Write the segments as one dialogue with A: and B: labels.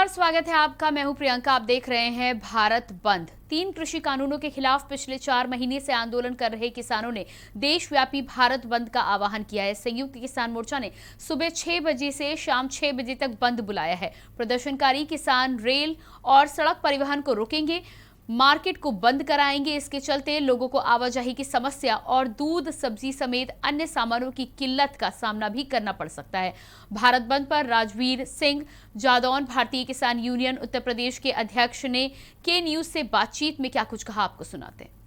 A: स्वागत है आपका। मैं हूं प्रियंका। आप देख रहे हैं भारत बंद। 3 कृषि कानूनों के खिलाफ पिछले 4 महीने से आंदोलन कर रहे किसानों ने देशव्यापी भारत बंद का आह्वान किया है। संयुक्त किसान मोर्चा ने सुबह 6 बजे से शाम 6 बजे तक बंद बुलाया है। प्रदर्शनकारी किसान रेल और सड़क परिवहन को रोकेंगे, मार्केट को बंद कराएंगे। इसके चलते लोगों को आवाजाही की समस्या और दूध, सब्जी समेत अन्य सामानों की किल्लत का सामना भी करना पड़ सकता है। भारत बंद पर राजवीर सिंह जादौन, भारतीय किसान यूनियन उत्तर प्रदेश के अध्यक्ष ने के न्यूज से बातचीत में क्या कुछ कहा, आपको सुनाते हैं।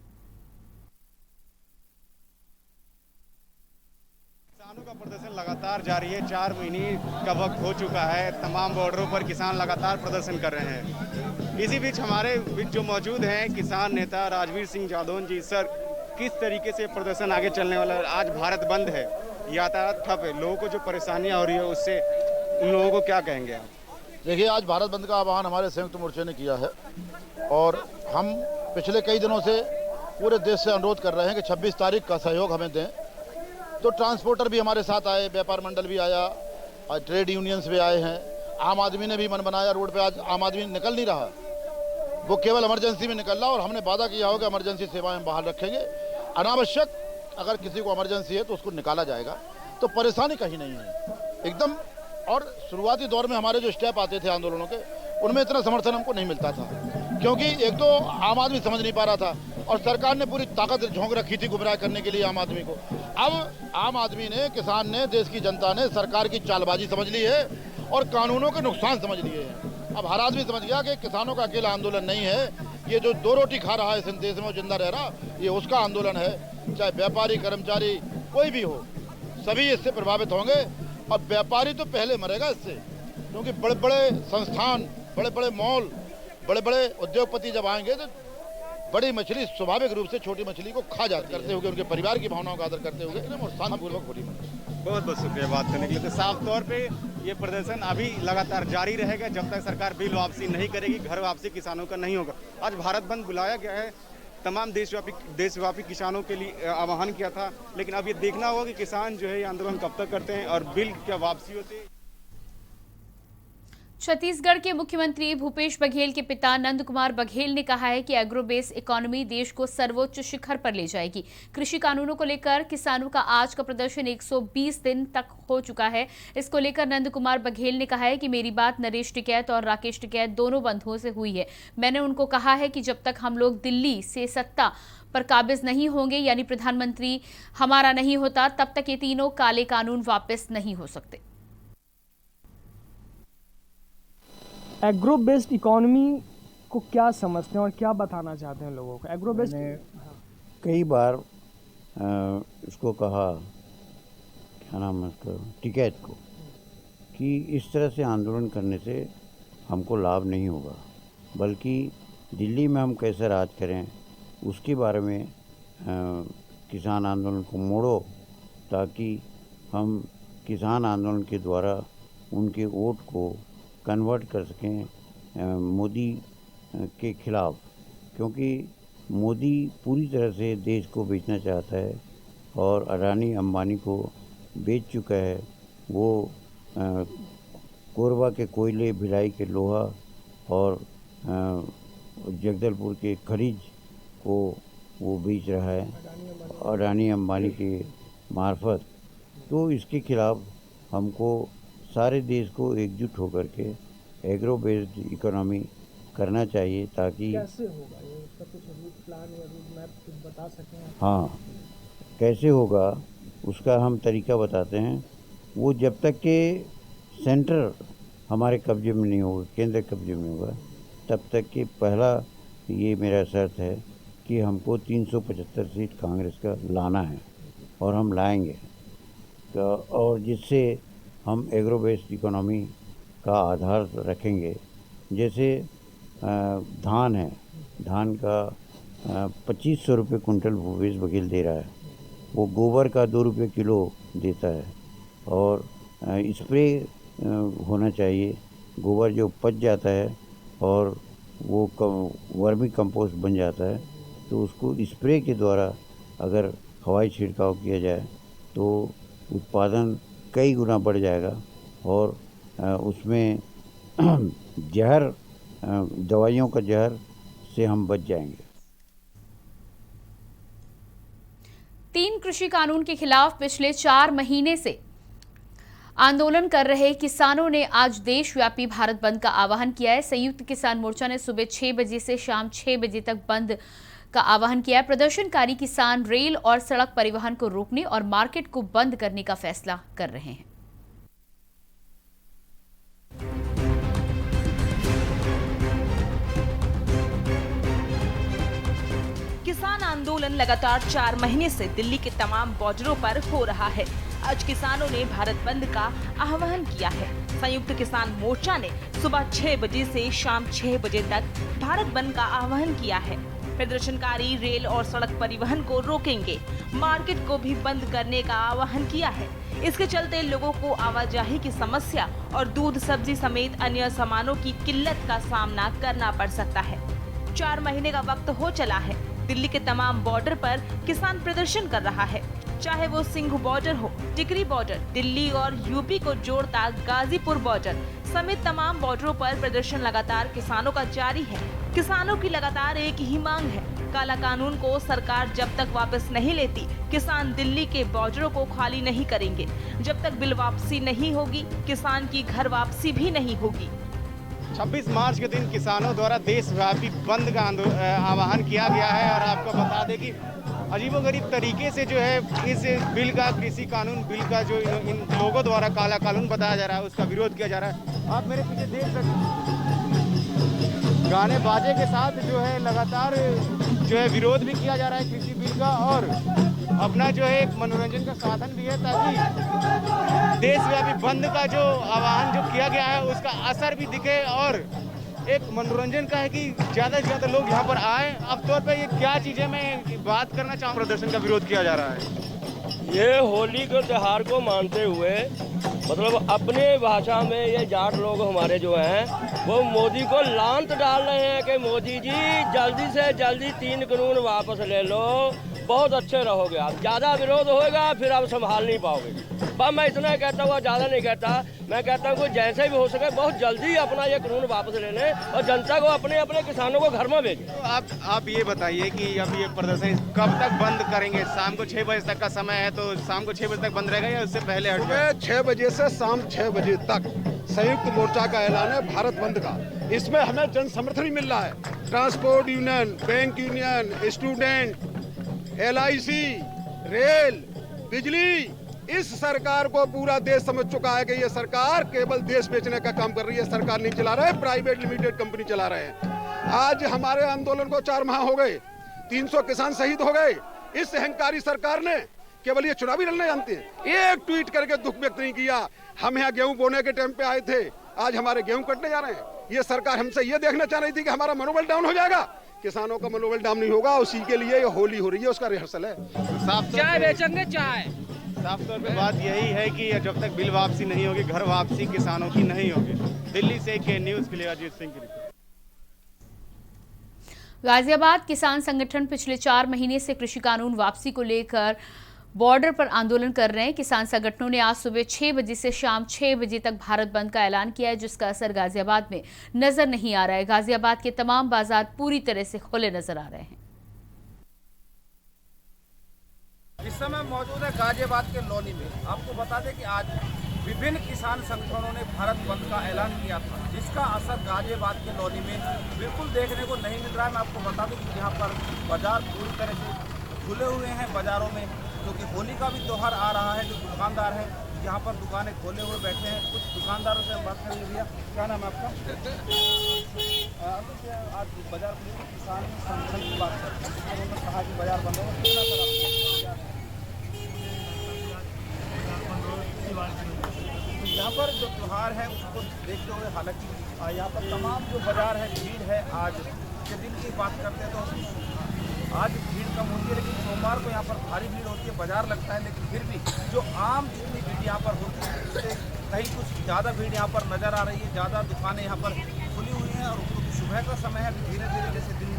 B: किसानों का प्रदर्शन लगातार जारी है। 4 महीने का वक्त हो चुका है। तमाम बॉर्डरों पर किसान लगातार प्रदर्शन कर रहे हैं। इसी बीच हमारे बीच जो मौजूद हैं किसान नेता राजवीर सिंह जादौन जी। सर, किस तरीके से प्रदर्शन आगे चलने वाला है? आज भारत बंद है, यातायात ठप है, लोगों को जो परेशानियां हो रही है उससे उन लोगों को क्या कहेंगे आप?
C: देखिए, आज भारत बंद का आह्वान हमारे संयुक्त मोर्चे ने किया है और हम पिछले कई दिनों से पूरे देश से अनुरोध कर रहे हैं कि 26 तारीख का सहयोग हमें दें। तो ट्रांसपोर्टर भी हमारे साथ आए, व्यापार मंडल भी आया और ट्रेड यूनियंस भी आए हैं। आम आदमी ने भी मन बनाया। रोड पे आज आम आदमी निकल नहीं रहा, वो केवल इमरजेंसी में निकल रहा। और हमने वादा किया होगा इमरजेंसी सेवाएं बहाल रखेंगे। अनावश्यक अगर किसी को इमरजेंसी है तो उसको निकाला जाएगा। तो परेशानी कहीं नहीं है एकदम। और शुरुआती दौर में हमारे जो स्टेप आते थे आंदोलनों के, उनमें इतना समर्थन हमको नहीं मिलता था, क्योंकि एक तो आम आदमी समझ नहीं पा रहा था और सरकार ने पूरी ताकत झोंक रखी थी गुमराह करने के लिए आम आदमी को। अब आम आदमी ने, किसान ने, देश की जनता ने सरकार की चालबाजी समझ ली है और कानूनों के नुकसान समझ लिए हैं। अब हर आदमी समझ गया कि किसानों का अकेला आंदोलन नहीं है, ये जो 2 रोटी खा रहा है इस देश में जिंदा रह रहा, ये उसका आंदोलन है। चाहे व्यापारी, कर्मचारी, कोई भी हो, सभी इससे प्रभावित होंगे। और व्यापारी तो पहले मरेगा इससे, क्योंकि बड़े बड़े संस्थान, बड़े बड़े मॉल, बड़े बड़े उद्योगपति जब आएंगे तो बड़ी मछली स्वाभाविक रूप से छोटी मछली को खा जाती करते हुए, उनके परिवार की भावनाओं का आदर करते हुए और शांतिपूर्वक होली मनाएंगे।
B: बहुत बहुत शुक्रिया बात करने के लिए। तो साफ तौर पे ये प्रदर्शन अभी लगातार जारी रहेगा जब तक सरकार बिल वापसी नहीं करेगी, घर वापसी किसानों का नहीं होगा। आज भारत बंद बुलाया गया है, तमाम देशव्यापी किसानों के लिए आह्वान किया था, लेकिन अब ये देखना होगा कि किसान जो है ये आंदोलन कब तक करते हैं और बिल क्या वापसी होती है।
A: छत्तीसगढ़ के मुख्यमंत्री भूपेश बघेल के पिता नंद कुमार बघेल ने कहा है कि एग्रो बेस इकोनॉमी देश को सर्वोच्च शिखर पर ले जाएगी। कृषि कानूनों को लेकर किसानों का आज का प्रदर्शन 120 दिन तक हो चुका है। इसको लेकर नंद कुमार बघेल ने कहा है कि मेरी बात नरेश टिकैत और राकेश टिकैत दोनों बंधुओं से हुई है। मैंने उनको कहा है कि जब तक हम लोग दिल्ली से सत्ता पर काबिज नहीं होंगे, यानी प्रधानमंत्री हमारा नहीं होता, तब तक ये तीनों काले कानून वापस नहीं हो सकते।
D: एग्रो बेस्ड इकोनॉमी को क्या समझते हैं और क्या बताना चाहते हैं लोगों को? एग्रो बेस्ड
E: कई बार इसको कहा, क्या नाम है उसका, टिकैत को, कि इस तरह से आंदोलन करने से हमको लाभ नहीं होगा, बल्कि दिल्ली में हम कैसे राज करें उसके बारे में किसान आंदोलन को मोड़ो, ताकि हम किसान आंदोलन के द्वारा उनके वोट को कन्वर्ट कर सकें मोदी के खिलाफ। क्योंकि मोदी पूरी तरह से देश को बेचना चाहता है और अडानी अंबानी को बेच चुका है। वो कोरबा के कोयले, भिलाई के लोहा और जगदलपुर के खनिज को वो बेच रहा है अडानी अंबानी के मार्फत। तो इसके खिलाफ हमको सारे देश को एकजुट होकर के एग्रो बेस्ड इकोनॉमी करना चाहिए, ताकि
D: कैसे होगा ये, इसका कुछ रूट प्लान या रूट मैप कुछ बता सकें?
E: हाँ, कैसे होगा उसका हम तरीका बताते हैं। वो जब तक के सेंटर हमारे कब्जे में नहीं होगा, केंद्र कब्जे में होगा, तब तक कि पहला ये मेरा शर्त है कि हमको 375 सीट कांग्रेस का लाना है और हम लाएंगे। और जिससे हम एग्रो बेस्ड इकोनॉमी का आधार रखेंगे। जैसे धान है, धान का 2500 रुपये कुंटल भूपेश बघेल दे रहा है। वो गोबर का 2 रुपये किलो देता है और स्प्रे होना चाहिए। गोबर जो पच जाता है और वो वर्मी कंपोस्ट बन जाता है, तो उसको स्प्रे के द्वारा अगर हवाई छिड़काव किया जाए तो उत्पादन कई गुना बढ़ जाएगा और उसमें जहर दवाइयों का जहर से हम बच जाएंगे।
A: 3 कृषि कानून के खिलाफ पिछले 4 महीने से आंदोलन कर रहे किसानों ने आज देशव्यापी भारत बंद का आह्वान किया है। संयुक्त किसान मोर्चा ने सुबह 6 बजे से शाम 6 बजे तक बंद का आह्वान किया है। प्रदर्शनकारी किसान रेल और सड़क परिवहन को रोकने और मार्केट को बंद करने का फैसला कर रहे हैं।
F: किसान आंदोलन लगातार 4 महीने से दिल्ली के तमाम बॉर्डरों पर हो रहा है। आज किसानों ने भारत बंद का आह्वान किया है। संयुक्त किसान मोर्चा ने सुबह 6 बजे से शाम 6 बजे तक भारत बंद का आह्वान किया है। प्रदर्शनकारी रेल और सड़क परिवहन को रोकेंगे, मार्केट को भी बंद करने का आह्वान किया है। इसके चलते लोगों को आवाजाही की समस्या और दूध, सब्जी समेत अन्य सामानों की किल्लत का सामना करना पड़ सकता है। 4 महीने का वक्त हो चला है। दिल्ली के तमाम बॉर्डर पर किसान प्रदर्शन कर रहा है, चाहे वो सिंघू बॉर्डर हो, टिकरी बॉर्डर, दिल्ली और यूपी को जोड़ता गाजीपुर बॉर्डर समेत तमाम बॉर्डरों पर प्रदर्शन लगातार किसानों का जारी है। किसानों की लगातार एक ही मांग है, काला कानून को सरकार जब तक वापस नहीं लेती, किसान दिल्ली के बॉर्डरों को खाली नहीं करेंगे। जब तक बिल वापसी नहीं होगी, किसान की घर वापसी भी नहीं होगी।
B: 26 मार्च के दिन किसानों द्वारा देशव्यापी बंद का आह्वान किया गया है। और आपको बता दें कि अजीबोगरीब तरीके से जो है इस बिल का, कृषि कानून बिल का जो इन लोगों द्वारा काला कानून बताया जा रहा है, उसका विरोध किया जा रहा है। आप मेरे पीछे देख सकते हैं, गाने बाजे के साथ जो है लगातार जो है विरोध भी किया जा रहा है कृषि बिल का, और अपना जो है एक मनोरंजन का साधन भी है, ताकि देशव्यापी बंद का जो आह्वान जो किया गया है उसका असर भी दिखे। और एक मनोरंजन का है कि ज़्यादा से ज़्यादा लोग यहाँ पर आए। अब तौर पे ये क्या चीज़ें मैं बात करना चाहूँ, प्रदर्शन का विरोध किया जा रहा है।
G: ये होली के त्योहार को मानते हुए, मतलब अपने भाषा में ये जाट लोग हमारे जो हैं वो मोदी को लांत डाल रहे हैं कि मोदी जी जल्दी से जल्दी 3 कानून वापस ले लो, बहुत अच्छे रहोगे। आप ज़्यादा विरोध होएगा फिर आप संभाल नहीं पाओगे। पर मैं इतना कहता हूँ, ज़्यादा नहीं कहता, मैं कहता हूँ कि जैसे भी हो सके बहुत जल्दी अपना ये कानून वापस ले लें और जनता को अपने अपने किसानों को घर में भेजें।
B: तो आप ये बताइए कि अब ये प्रदर्शन कब तक बंद करेंगे? शाम को 6 बजे तक का समय है, तो शाम को 6 बजे तक बंद रहेगा या उससे पहले हट जाएगा?
H: 6 बजे से शाम 6 बजे तक संयुक्त मोर्चा का ऐलान है भारत बंद का। इसमें हमें जन समर्थन भी मिल रहा है। Transport union, bank union, student, LIC, rail, बिजली, इस सरकार को पूरा देश समझ चुका है कि ये सरकार केवल देश बेचने का काम कर रही है। सरकार नहीं चला रहा है, प्राइवेट लिमिटेड कंपनी चला रहे हैं। आज हमारे आंदोलन को 4 माह हो गए, 300 किसान शहीद हो गए। इस अहंकारी सरकार ने केवल ये चुनावी लड़ना जानती है, एक ट्वीट करके दुख व्यक्त नहीं किया। हम यहाँ गेहूं बोने के टाइम पे आए थे, आज हमारे गेहूं कटने जा रहे हैं। ये सरकार हमसे ये देखना चाह रही थी कि हमारा मनोबल डाउन हो जाएगा। किसानों का मनोबल डाउन नहीं होगा, उसी के लिए ये होली हो रही है, उसका रिहर्सल है।
G: चाय बेचेंगे, चाय।
B: साफ तौर पे बात यही है कि जब तक बिल वापसी नहीं होगी, घर वापसी किसानों की नहीं होगी। दिल्ली से के न्यूज़ के लिए अजीत सिंह की रिपोर्ट।
A: गाजियाबाद किसान संगठन पिछले 4 महीने से कृषि कानून वापसी को लेकर बॉर्डर पर आंदोलन कर रहे हैं। किसान संगठनों ने आज सुबह 6 बजे से शाम 6 बजे तक भारत बंद का ऐलान किया है, जिसका असर गाजियाबाद में नजर नहीं आ रहा है। गाजियाबाद के तमाम बाजार पूरी तरह से खुले नजर आ रहे हैं।
I: इस समय मौजूद है गाजियाबाद के लोनी में। आपको बता दें कि आज विभिन्न किसान संगठनों ने भारत बंद का ऐलान किया था, जिसका असर गाजियाबाद के लोनी में बिल्कुल देखने को नहीं मिल रहा है। मैं आपको बता दूं कि यहाँ पर बाजार पूरी तरह से खुले हुए हैं। बाजारों में क्योंकि होली का भी त्यौहार आ रहा है, जो दुकानदार हैं यहाँ पर दुकानें खोले हुए बैठे हैं। कुछ दुकानदारों से हम बात करेंगे। भैया, क्या नाम है आपका? आज बाजार किसान संगठन की बात करते हैं, उन्होंने कहा कि बाजार बंद होगा। यहाँ पर जो त्यौहार है उसको देखते हुए, हालांकि यहाँ पर तमाम जो बाजार है, भीड़ है। आज के दिन की बात करते हैं तो आज भीड़ कम होती है, लेकिन सोमवार को यहाँ पर भारी भीड़ होती है, बाजार लगता है। लेकिन फिर भी जो आम जितनी भीड़ यहाँ पर होती है उससे कहीं कुछ ज़्यादा भीड़ यहाँ पर नज़र आ रही है। ज़्यादा दुकानें यहाँ पर खुली हुई हैं और सुबह का समय है। धीरे धीरे जैसे दिन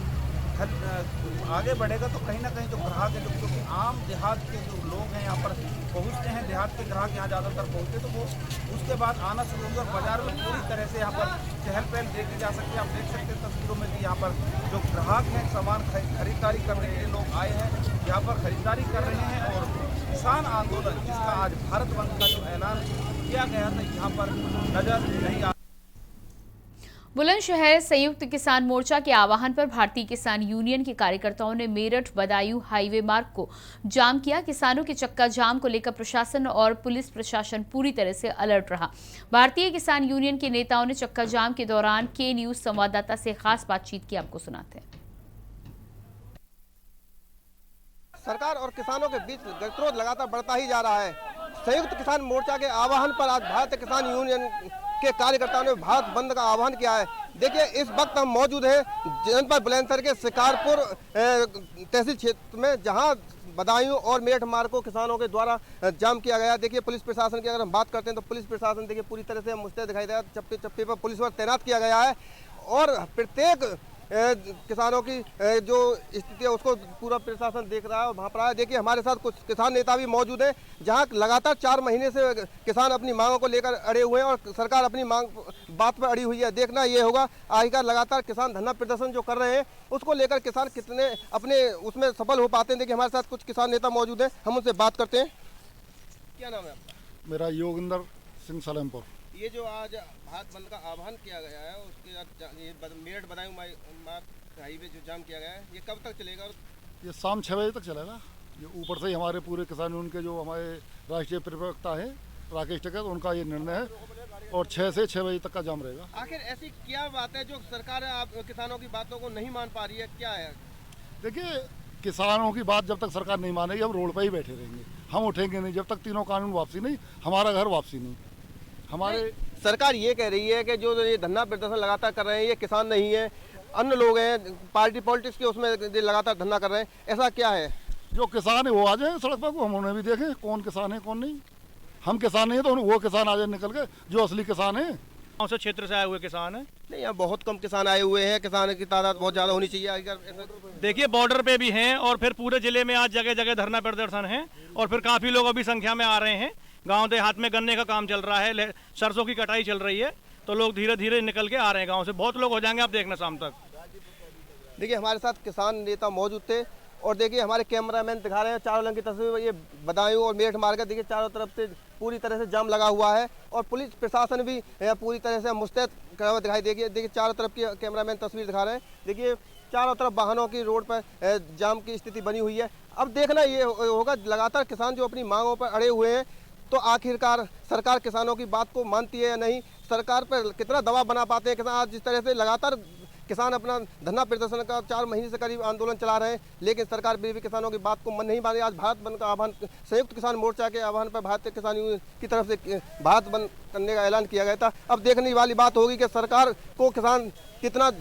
I: आगे बढ़ेगा तो कहीं ना कहीं जो ग्राहक है, क्योंकि आम देहात के जो लोग हैं यहाँ पर पहुँचते हैं, देहात के ग्राहक यहाँ ज़्यादातर पहुँचते, तो वो उसके बाद आना शुरू होंगे और बाजार में पूरी तरह से यहाँ पर चहल पहल देखी जा सकती है। आप देख सकते हैं तस्वीरों में कि यहाँ पर जो ग्राहक हैं सामान खरीदारी करने के लिए लोग आए हैं, यहाँ पर खरीदारी कर रहे हैं। और किसान आंदोलन जिसका आज भारत बंद का जो ऐलान किया गया था यहाँ पर नजर नहीं आ।
A: बुलंदशहर संयुक्त किसान मोर्चा के आह्वान पर भारतीय किसान यूनियन के कार्यकर्ताओं ने मेरठ बदायूं हाईवे मार्ग को जाम किया। किसानों के चक्का जाम को लेकर प्रशासन और पुलिस प्रशासन पूरी तरह से अलर्ट रहा। भारतीय किसान यूनियन के नेताओं ने चक्का जाम के दौरान के न्यूज संवाददाता से खास बातचीत की, आपको सुनाते हैं।
J: सरकार और किसानों के बीच गतिरोध लगातार बढ़ता ही जा रहा है। संयुक्त किसान मोर्चा के आह्वान पर आज भारतीय किसान यूनियन के कार्यकर्ताओं ने भारत बंद का आह्वान किया है। देखिए, इस वक्त हम मौजूद हैं जनपद बुलंदशहर के शिकारपुर तहसील क्षेत्र में, जहां बदायूं और मेरठ मार्ग को किसानों के द्वारा जाम किया गया। देखिए, पुलिस प्रशासन की अगर हम बात करते हैं तो पुलिस प्रशासन देखिए पूरी तरह से मुस्तैद दिखाई दे रहा है। चप्पे चप्पे पर पुलिस बल तैनात किया गया है और प्रत्येक किसानों की जो स्थिति है उसको पूरा प्रशासन देख रहा है और वहाँ पर आया। देखिए, हमारे साथ कुछ किसान नेता भी मौजूद हैं, जहाँ लगातार 4 महीने से किसान अपनी मांगों को लेकर अड़े हुए हैं और सरकार अपनी बात पर अड़ी हुई है। देखना ये होगा आखिरकार लगातार किसान धरना प्रदर्शन जो कर रहे हैं उसको लेकर किसान कितने अपने उसमें सफल हो पाते हैं। देखिए, हमारे साथ कुछ किसान नेता मौजूद हैं, हम उनसे बात करते हैं। क्या नाम है आपका?
C: मेरा योगिंदर सिंह सलेमपुर।
J: ये जो आज भारत बंद का आह्वान किया गया है, उसके मेरठ बदायूं मार्ग हाईवे जो जाम किया गया है, ये कब तक चलेगा?
C: ये शाम 6 बजे तक चलेगा। ये ऊपर से ही हमारे पूरे किसान यूनियन के जो हमारे राष्ट्रीय प्रवक्ता है राकेश टिकैत, उनका ये निर्णय है और 6 से 6 बजे तक का जाम रहेगा।
J: आखिर ऐसी क्या बात है जो सरकार आप किसानों की बातों को नहीं मान पा रही है, क्या है?
C: देखिए, किसानों की बात जब तक सरकार नहीं मानेगी हम रोड पर ही बैठे रहेंगे, हम उठेंगे नहीं जब तक तीनों कानून वापसी नहीं, हमारा घर वापसी नहीं। हमारे
J: सरकार ये कह रही है कि जो ये धरना प्रदर्शन लगातार कर रहे हैं ये किसान नहीं है, अन्य लोग हैं, पार्टी पॉलिटिक्स के उसमें लगातार धरना कर रहे हैं, ऐसा क्या है?
C: जो किसान है वो आ जाए सड़क पर, को हम उन्हें भी देखें कौन किसान है कौन नहीं। हम किसान नहीं है तो वो किसान आ जाए निकल के जो असली किसान है।
K: कौन से क्षेत्र से आए हुए किसान हैं?
J: नहीं, यहाँ बहुत कम किसान आए हुए हैं, किसान की तादाद बहुत ज़्यादा होनी चाहिए।
K: देखिए, बॉर्डर पे भी हैं और फिर पूरे जिले में आज जगह जगह धरना प्रदर्शन है और फिर काफ़ी लोग अभी संख्या में आ रहे हैं। गांव देहात में गन्ने का काम चल रहा है, सरसों की कटाई चल रही है, तो लोग धीरे धीरे निकल के आ रहे हैं गांव से। बहुत लोग हो जाएंगे, आप देखना शाम तक।
J: देखिए, हमारे साथ किसान नेता मौजूद थे और देखिए हमारे कैमरामैन दिखा रहे हैं चारों रंग की तस्वीर। ये बदायूं और मेरठ मार्ग, देखिए चारों तरफ से पूरी तरह से जाम लगा हुआ है और पुलिस प्रशासन भी पूरी तरह से मुस्तैद दिखाई देगी। देखिए, चारों तरफ की कैमरामैन तस्वीर दिखा रहे हैं। देखिए, चारों तरफ वाहनों की रोड पर जाम की स्थिति बनी हुई है। अब देखना ये होगा, लगातार किसान जो अपनी मांगों पर अड़े हुए हैं, तो आखिरकार सरकार किसानों की बात को मानती है या नहीं, सरकार पर कितना दबाव बना पाते हैं किसान। आज जिस तरह से लगातार किसान अपना धरना प्रदर्शन का 4 महीने से करीब आंदोलन चला रहे हैं, लेकिन सरकार भी किसानों की बात को मन नहीं मान रही। आज भारत बंद का आह्वान, संयुक्त किसान मोर्चा के आह्वान पर भारतीय किसान यूनियन की तरफ से भारत बंद करने का ऐलान किया गया था। अब देखने वाली बात होगी कि सरकार को किसान कितना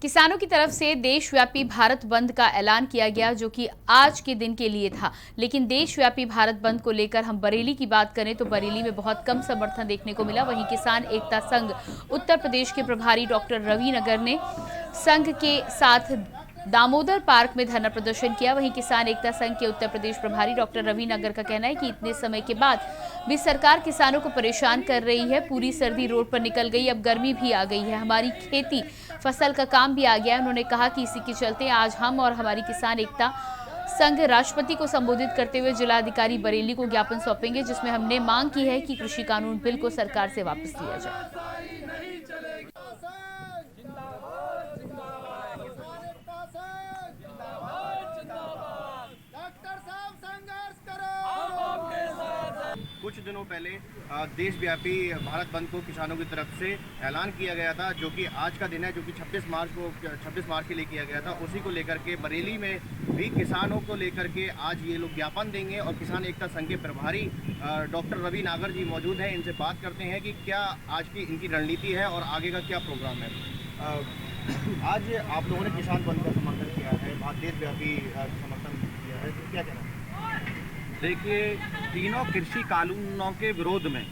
A: किसानों की तरफ से देशव्यापी भारत बंद का ऐलान किया गया, जो कि आज के दिन के लिए था। लेकिन देशव्यापी भारत बंद को लेकर हम बरेली की बात करें तो बरेली में बहुत कम समर्थन देखने को मिला। वहीं किसान एकता संघ उत्तर प्रदेश के प्रभारी डॉक्टर रवि नगर ने संघ के साथ दामोदर पार्क में धरना प्रदर्शन किया। वहीं किसान एकता संघ के उत्तर प्रदेश प्रभारी डॉक्टर रवि नगर का कहना है कि इतने समय के बाद भी सरकार किसानों को परेशान कर रही है। पूरी सर्दी रोड पर निकल गई, अब गर्मी भी आ गई है, हमारी खेती फसल का काम भी आ गया है। उन्होंने कहा कि इसी के चलते आज हम और हमारी किसान एकता संघ राष्ट्रपति को संबोधित करते हुए जिलाधिकारी बरेली को ज्ञापन सौंपेंगे, जिसमें हमने मांग की है कि कृषि कानून बिल को सरकार से वापस लिया जाए।
B: कुछ दिनों पहले देशव्यापी भारत बंद को किसानों की तरफ से ऐलान किया गया था, जो कि आज का दिन है, जो कि 26 मार्च के लिए किया गया था। उसी को लेकर के बरेली में भी किसानों को लेकर के आज ये लोग ज्ञापन देंगे और किसान एकता संघ के प्रभारी डॉक्टर रवि नागर जी मौजूद हैं। इनसे बात करते हैं कि क्या आज की इनकी रणनीति है और आगे का क्या प्रोग्राम है। आज आप लोगों ने किसान बंद का समर्थन किया है, देशव्यापी समर्थन किया है, तो क्या कहना है?
I: देखिए, तीनों कृषि कानूनों के विरोध में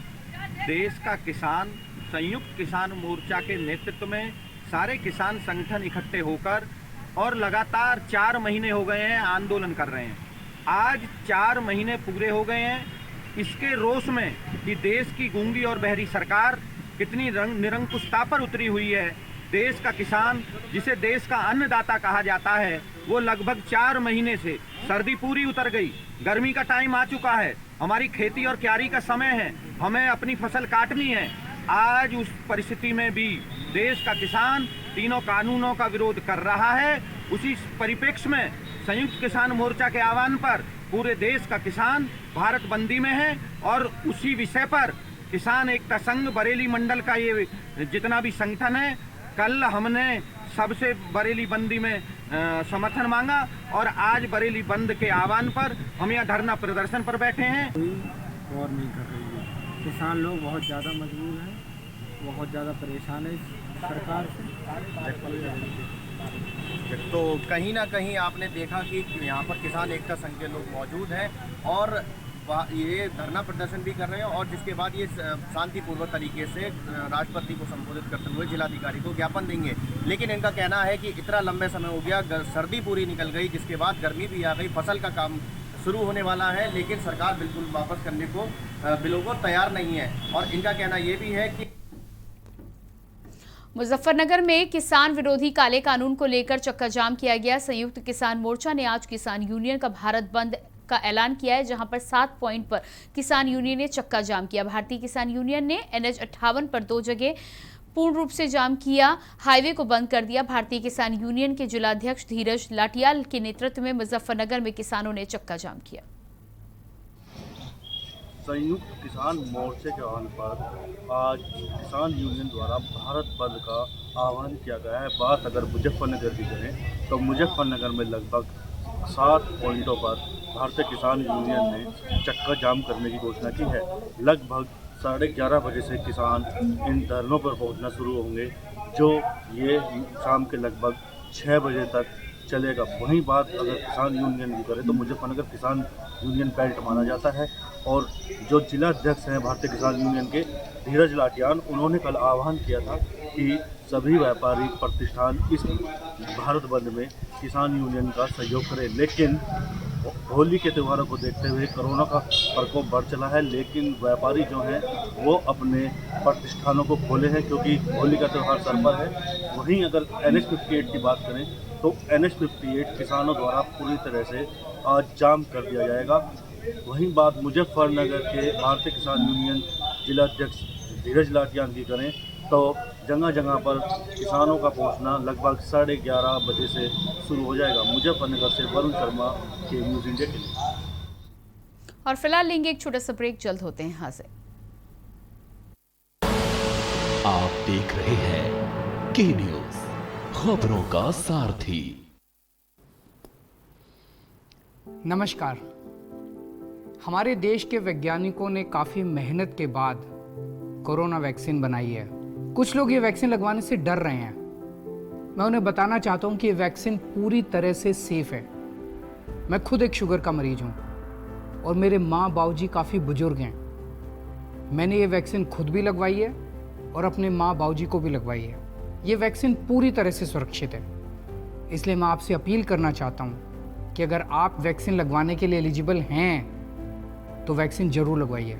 I: देश का किसान संयुक्त किसान मोर्चा के नेतृत्व में
L: सारे किसान संगठन इकट्ठे होकर और लगातार 4 महीने हो गए हैं आंदोलन कर रहे हैं। आज 4 महीने पूरे हो गए हैं इसके रोष में कि देश की गूंगी और बहरी सरकार कितनी निरंकुशता पर उतरी हुई है। देश का किसान, जिसे देश का अन्नदाता कहा जाता है, वो लगभग 4 महीने से, सर्दी पूरी उतर गई, गर्मी का टाइम आ चुका है, हमारी खेती और क्यारी का समय है, हमें अपनी फसल काटनी है। आज उस परिस्थिति में भी देश का किसान तीनों कानूनों का विरोध कर रहा है। उसी परिप्रेक्ष्य में संयुक्त किसान मोर्चा के आह्वान पर पूरे देश का किसान भारत बंदी में है और उसी विषय पर किसान एकता संघ बरेली मंडल का ये जितना भी संगठन है, कल हमने सबसे बरेली बंदी में समर्थन मांगा और आज बरेली बंद के आह्वान पर हम यहाँ धरना प्रदर्शन पर बैठे हैं।
D: और नहीं कर रही है, किसान लोग बहुत ज़्यादा मजबूर हैं, बहुत ज़्यादा परेशान है इस सरकार से।
I: तो कहीं ना कहीं आपने देखा कि यहाँ पर किसान एकता संघ के लोग मौजूद हैं और ये धरना प्रदर्शन भी कर रहे हैं और जिसके बाद ये शांतिपूर्वक तरीके से राष्ट्रपति को संबोधित करते हुए जिलाधिकारी को ज्ञापन देंगे। लेकिन इनका कहना है कि इतना लंबे समय हो गया, सर्दी पूरी निकल गई, जिसके बाद गर्मी भी आ गई, फसल का काम शुरू होने वाला है, लेकिन सरकार बिल्कुल वापस करने को बिलों को तैयार नहीं है। और इनका कहना ये भी है कि
A: मुजफ्फरनगर में किसान विरोधी काले कानून को लेकर चक्का जाम किया गया। संयुक्त किसान मोर्चा ने आज किसान यूनियन का भारत बंद का ऐलान किया है, जहां पर 7 पॉइंट पर किसान यूनियन ने चक्का जाम किया। भारतीय किसान यूनियन ने NH 58 पर 2 जगह पूर्ण रूप से जाम किया, हाईवे को बंद कर दिया। भारतीय किसान यूनियन के जिलाध्यक्ष धीरज लाटियाल के नेतृत्व में मुजफ्फरनगर में किसानों ने चक्का जाम किया।
M: संयुक्त किसान मोर्चे के आह्वान पर आज किसान यूनियन द्वारा भारत बंद का आह्वान किया गया है। बात अगर मुजफ्फरनगर की करें तो मुजफ्फरनगर में लगभग 7 पॉइंटों पर भारतीय किसान यूनियन ने चक्का जाम करने की घोषणा की है। लगभग 11:30 बजे से किसान इन धरनों पर पहुंचना शुरू होंगे, जो ये शाम के लगभग 6 बजे तक चलेगा। वहीं बात अगर किसान यूनियन की करें तो मुजफ्फरनगर किसान यूनियन बेल्ट माना जाता है और जो जिला अध्यक्ष हैं भारतीय किसान यूनियन के धीरज लाटियान, उन्होंने कल आह्वान किया था कि सभी व्यापारिक प्रतिष्ठान इस भारत बंद में किसान यूनियन का सहयोग करें। लेकिन होली के त्योहारों को देखते हुए कोरोना का प्रकोप बढ़ चला है, लेकिन व्यापारी जो हैं वो अपने प्रतिष्ठानों को खोले हैं क्योंकि होली का त्यौहार सर पर है। वहीं अगर NH 58 की बात करें तो NH 58 किसानों द्वारा पूरी तरह से आज जाम कर दिया जाएगा। वहीं बात मुजफ्फरनगर के भारतीय किसान यूनियन जिलाध्यक्ष धीरज लाटियान की करें तो जगह जगह पर किसानों का पहुंचना लगभग 11:30 बजे से शुरू हो जाएगा। मुजफ्फरनगर से वरुण शर्मा के न्यूज़ इंडिया के लिए।
A: और फिलहाल लेंगे एक छोटा सा ब्रेक, जल्द होते हैं यहाँ से।
N: आप देख रहे हैं के न्यूज़, खबरों का सारथी।
O: नमस्कार। हमारे देश के वैज्ञानिकों ने काफ़ी मेहनत के बाद कोरोना वैक्सीन बनाई है। कुछ लोग ये वैक्सीन लगवाने से डर रहे हैं। मैं उन्हें बताना चाहता हूँ कि ये वैक्सीन पूरी तरह से सेफ है। मैं खुद एक शुगर का मरीज हूँ और मेरे माँ बाबूजी काफ़ी बुजुर्ग हैं। मैंने ये वैक्सीन खुद भी लगवाई है और अपने माँ बाबूजी को भी लगवाई है। ये वैक्सीन पूरी तरह से सुरक्षित है। इसलिए मैं आपसे अपील करना चाहता हूँ कि अगर आप वैक्सीन लगवाने के लिए एलिजिबल हैं तो वैक्सीन ज़रूर लगवाइए।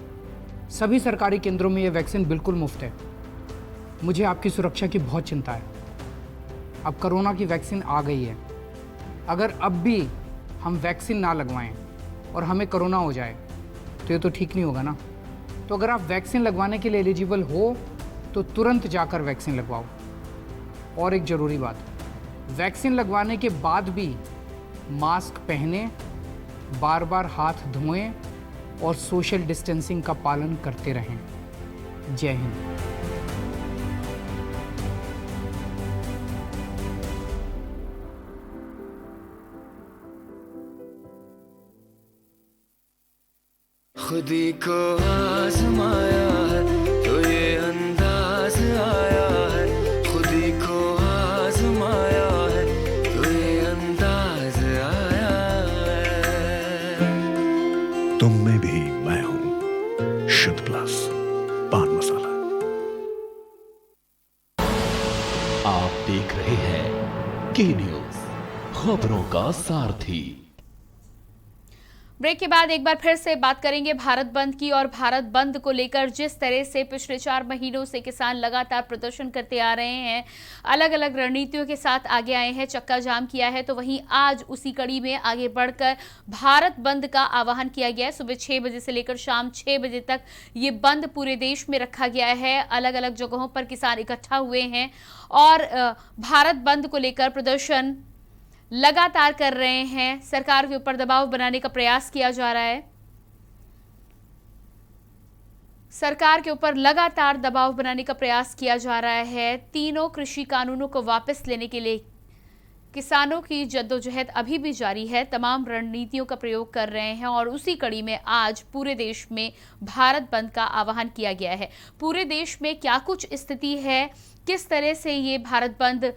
O: सभी सरकारी केंद्रों में ये वैक्सीन बिल्कुल मुफ्त है। मुझे आपकी सुरक्षा की बहुत चिंता है। अब कोरोना की वैक्सीन आ गई है। अगर अब भी हम वैक्सीन ना लगवाएं और हमें कोरोना हो जाए तो ये तो ठीक नहीं होगा ना। तो अगर आप वैक्सीन लगवाने के लिए एलिजिबल हो तो तुरंत जाकर वैक्सीन लगवाओ। और एक ज़रूरी बात, वैक्सीन लगवाने के बाद भी मास्क पहने, बार बार हाथ धोएं और सोशल डिस्टेंसिंग का पालन करते रहें। जय हिंद।
P: खुदी को आजमाया है तो ये अंदाज आया है, खुदी को आजमाया है तो ये अंदाज आया है।
Q: तुम में भी मैं हूं, शुद्ध प्लस पान मसाला।
N: आप देख रहे हैं के न्यूज, खबरों का सारथी।
A: ब्रेक के बाद एक बार फिर से बात करेंगे भारत बंद की। और भारत बंद को लेकर जिस तरह से पिछले 4 महीनों से किसान लगातार प्रदर्शन करते आ रहे हैं, अलग अलग रणनीतियों के साथ आगे आए हैं, चक्का जाम किया है, तो वहीं आज उसी कड़ी में आगे बढ़कर भारत बंद का आह्वान किया गया है। सुबह 6 बजे से लेकर शाम 6 बजे तक ये बंद पूरे देश में रखा गया है। अलग अलग जगहों पर किसान इकट्ठा हुए हैं और भारत बंद को लेकर प्रदर्शन लगातार कर रहे हैं। सरकार के ऊपर दबाव बनाने का प्रयास किया जा रहा है। सरकार के ऊपर लगातार दबाव बनाने का प्रयास किया जा रहा है। तीनों कृषि कानूनों को वापस लेने के लिए किसानों की जद्दोजहद अभी भी जारी है। तमाम रणनीतियों का प्रयोग कर रहे हैं और उसी कड़ी में आज पूरे देश में भारत बंद का आह्वान किया गया है। पूरे देश में क्या कुछ स्थिति है, किस तरह से ये भारत बंद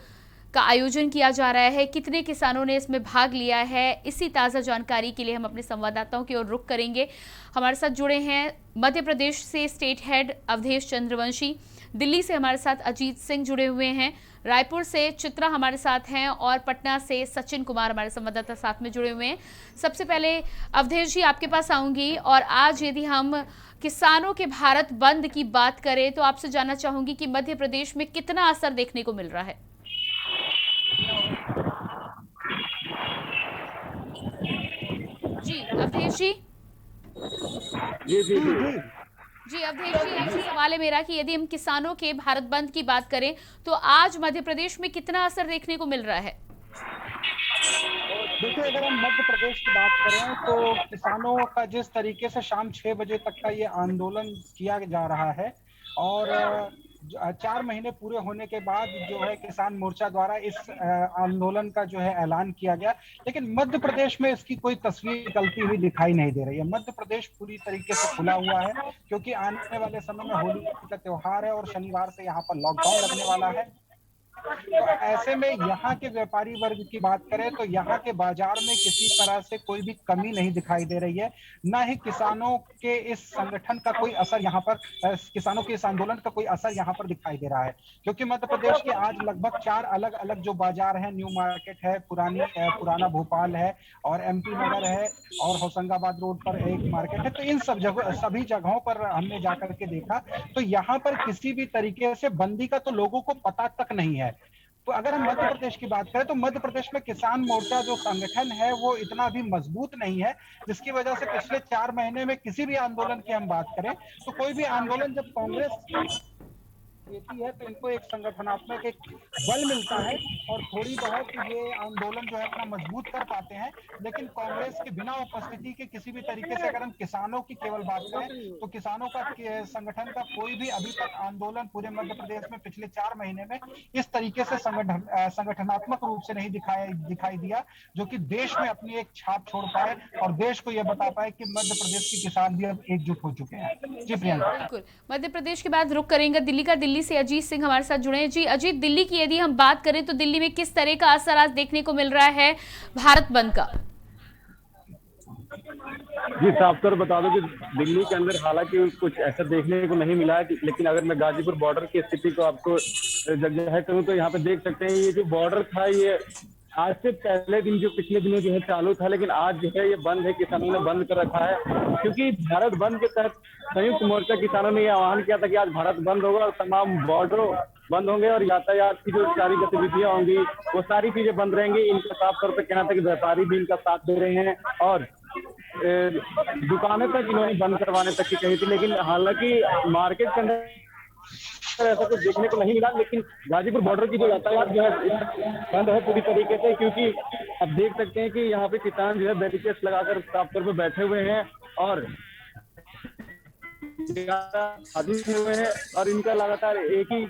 A: का आयोजन किया जा रहा है, कितने किसानों ने इसमें भाग लिया है, इसी ताज़ा जानकारी के लिए हम अपने संवाददाताओं की ओर रुख करेंगे। हमारे साथ जुड़े हैं मध्य प्रदेश से स्टेट हेड अवधेश चंद्रवंशी, दिल्ली से हमारे साथ अजीत सिंह जुड़े हुए हैं, रायपुर से चित्रा हमारे साथ हैं और पटना से सचिन कुमार हमारे संवाददाता साथ में जुड़े हुए हैं। सबसे पहले अवधेश जी आपके पास आऊंगी और आज यदि हम किसानों के भारत बंद की बात करें तो आपसे जानना चाहूंगी कि मध्य प्रदेश में कितना असर देखने को मिल रहा है। जी अवधेश जी। जी अवधेश जी, आपसे सवाल है मेरा कि यदि हम किसानों के भारत बंद की बात करें तो आज मध्य प्रदेश में कितना असर देखने को मिल रहा है?
R: देखिए, अगर हम मध्य प्रदेश की बात करें तो किसानों का जिस तरीके से शाम 6 बजे तक का ये आंदोलन किया जा रहा है और 4 महीने पूरे होने के बाद जो है किसान मोर्चा द्वारा इस आंदोलन का जो है ऐलान किया गया, लेकिन मध्य प्रदेश में इसकी कोई तस्वीर निकलती हुई दिखाई नहीं दे रही है। मध्य प्रदेश पूरी तरीके से खुला हुआ है क्योंकि आने वाले समय में होली का त्योहार है और शनिवार से यहाँ पर लॉकडाउन लगने वाला है। तो ऐसे में यहाँ के व्यापारी वर्ग की बात करें तो यहाँ के बाजार में किसी तरह से कोई भी कमी नहीं दिखाई दे रही है, न ही किसानों के इस संगठन का कोई असर यहाँ पर, किसानों के इस आंदोलन का कोई असर यहाँ पर दिखाई दे रहा है। क्योंकि मध्य प्रदेश के आज लगभग 4 अलग अलग जो बाजार हैं, न्यू मार्केट है, पुराना भोपाल है और MP नगर है और होशंगाबाद रोड पर एक मार्केट है, तो इन सभी जगहों पर हमने जाकर के देखा तो यहाँ पर किसी भी तरीके से बंदी का तो लोगों को पता तक नहीं है। तो अगर हम मध्य प्रदेश की बात करें तो मध्य प्रदेश में किसान मोर्चा जो संगठन है वो इतना भी मजबूत नहीं है, जिसकी वजह से पिछले 4 महीने में किसी भी आंदोलन की हम बात करें तो कोई भी आंदोलन जब कांग्रेस देती है तो इनको एक संगठनात्मक एक बल मिलता है और थोड़ी बहुत ये आंदोलन जो है अपना मजबूत कर पाते हैं। लेकिन कांग्रेस के बिना उपस्थिति के किसी भी तरीके से अगर हम किसानों की केवल बात करें तो किसानों का संगठन का कोई भी अभी तक आंदोलन पूरे मध्य प्रदेश में पिछले 4 महीने में इस तरीके से संगठनात्मक रूप से नहीं दिखाई दिया, जो कि देश में अपनी एक छाप छोड़ पाए और देश को यह बता पाए कि मध्य प्रदेश के किसान भी अब एकजुट हो चुके हैं। जी प्रियंका।
A: बिल्कुल, मध्य प्रदेश के बाद रुक करेंगे दिल्ली का। दिल्ली से अजीत सिंह हमारे साथ जुड़े हैं। जी अजीत, दिल्ली की यदि हम बात करें तो दिल्ली में किस तरह का असर आज देखने को मिल रहा है भारत बंद का?
S: जी साफ तौर बता दो कि दिल्ली के अंदर हालांकि कुछ ऐसा देखने को नहीं मिला है, लेकिन अगर मैं गाजीपुर बॉर्डर की स्थिति को आपको जगह करूं तो यहाँ पे देख सकते हैं ये जो बॉर्डर था ये आज से पहले दिन जो पिछले दिनों जो है चालू था, लेकिन आज जो है ये बंद है, किसानों ने बंद कर रखा है। क्योंकि भारत बंद के तहत संयुक्त मोर्चा किसानों ने ये आह्वान किया था कि आज भारत बंद होगा और तमाम बॉर्डर बंद होंगे और यातायात की जो सारी गतिविधियां होंगी वो सारी चीजें बंद रहेंगी। इनका साफ तौर पर कहना था कि व्यापारी भी इनका साथ दे रहे हैं और दुकानें तक इन्होंने बंद करवाने तक की कही थी, लेकिन हालांकि मार्केट के अंदर ऐसा कुछ देखने को नहीं मिला। लेकिन गाजीपुर बॉर्डर की जो यातायात जो है बंद है पूरी तरीके से, क्योंकि आप देख सकते हैं कि यहाँ पे किसान जो है बैरिकेड्स लगाकर साफ तौर पर बैठे हुए हैं और हुए हैं और इनका लगातार एक ही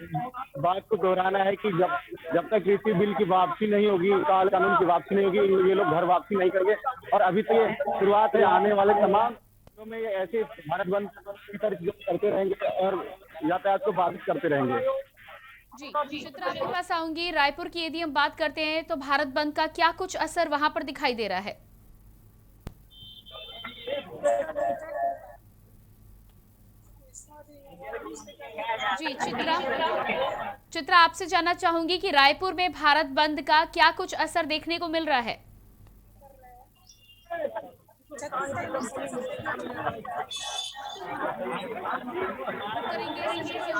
S: बात को दोहराना है कि जब तक कृषि बिल की वापसी नहीं होगी, काल कानून की वापसी नहीं होगी, ये लोग घर वापसी नहीं करेंगे। और अभी तो ये शुरुआत है, आने वाले तमाम में ये ऐसे भारत बंद की तरह करते रहेंगे और यातायात को बाधित करते रहेंगे।
A: जी चित्रा, आपके पास आऊंगी। रायपुर की यदि हम बात करते हैं तो भारत बंद का क्या कुछ असर वहां पर दिखाई दे रहा है? जी चित्रा। चित्रा, आपसे जानना चाहूंगी कि रायपुर में भारत बंद का क्या कुछ असर देखने को मिल रहा है?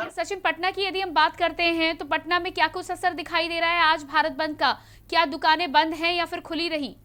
A: सचिन, पटना की यदि हम बात करते हैं तो पटना में क्या कुछ असर दिखाई दे रहा है आज भारत बंद का? क्या दुकानें बंद हैं या फिर खुली रही?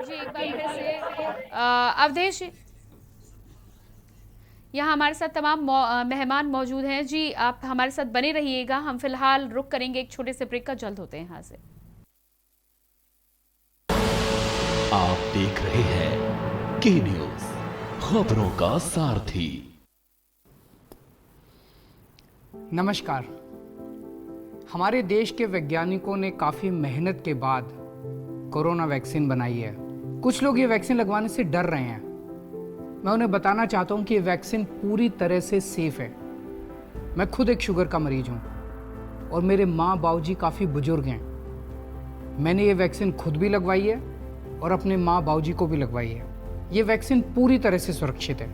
A: जी, एक बार फिर से अवधेश, यहाँ हमारे साथ तमाम मेहमान मौजूद हैं। जी, आप हमारे साथ बने रहिएगा। हम फिलहाल रुक करेंगे एक छोटे से ब्रेक का, जल्द होते हैं यहाँ से।
N: आप देख रहे हैं के न्यूज, खबरों का सारथी।
O: नमस्कार। हमारे देश के वैज्ञानिकों ने काफ़ी मेहनत के बाद कोरोना वैक्सीन बनाई है। कुछ लोग ये वैक्सीन लगवाने से डर रहे हैं। मैं उन्हें बताना चाहता हूँ कि ये वैक्सीन पूरी तरह से सेफ है। मैं खुद एक शुगर का मरीज हूँ और मेरे माँ बाबूजी काफ़ी बुजुर्ग हैं। मैंने ये वैक्सीन खुद भी लगवाई है और अपने माँ बाबूजी को भी लगवाई है। ये वैक्सीन पूरी तरह से सुरक्षित है।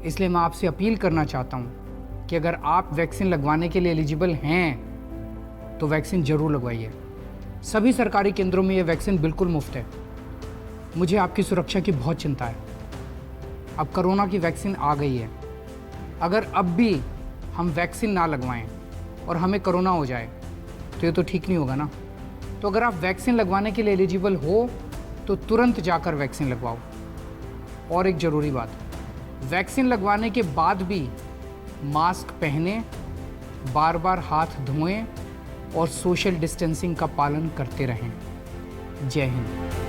O: इसलिए मैं आपसे अपील करना चाहता हूँ कि अगर आप वैक्सीन लगवाने के लिए एलिजिबल हैं तो वैक्सीन ज़रूर लगवाइए। सभी सरकारी केंद्रों में ये वैक्सीन बिल्कुल मुफ्त है। मुझे आपकी सुरक्षा की बहुत चिंता है। अब कोरोना की वैक्सीन आ गई है। अगर अब भी हम वैक्सीन ना लगवाएं और हमें कोरोना हो जाए तो ये तो ठीक नहीं होगा ना। तो अगर आप वैक्सीन लगवाने के लिए एलिजिबल हो तो तुरंत जाकर वैक्सीन लगवाओ। और एक ज़रूरी बात, वैक्सीन लगवाने के बाद भी मास्क पहने, बार बार हाथ धोएं और सोशल डिस्टेंसिंग का पालन करते रहें। जय हिंद।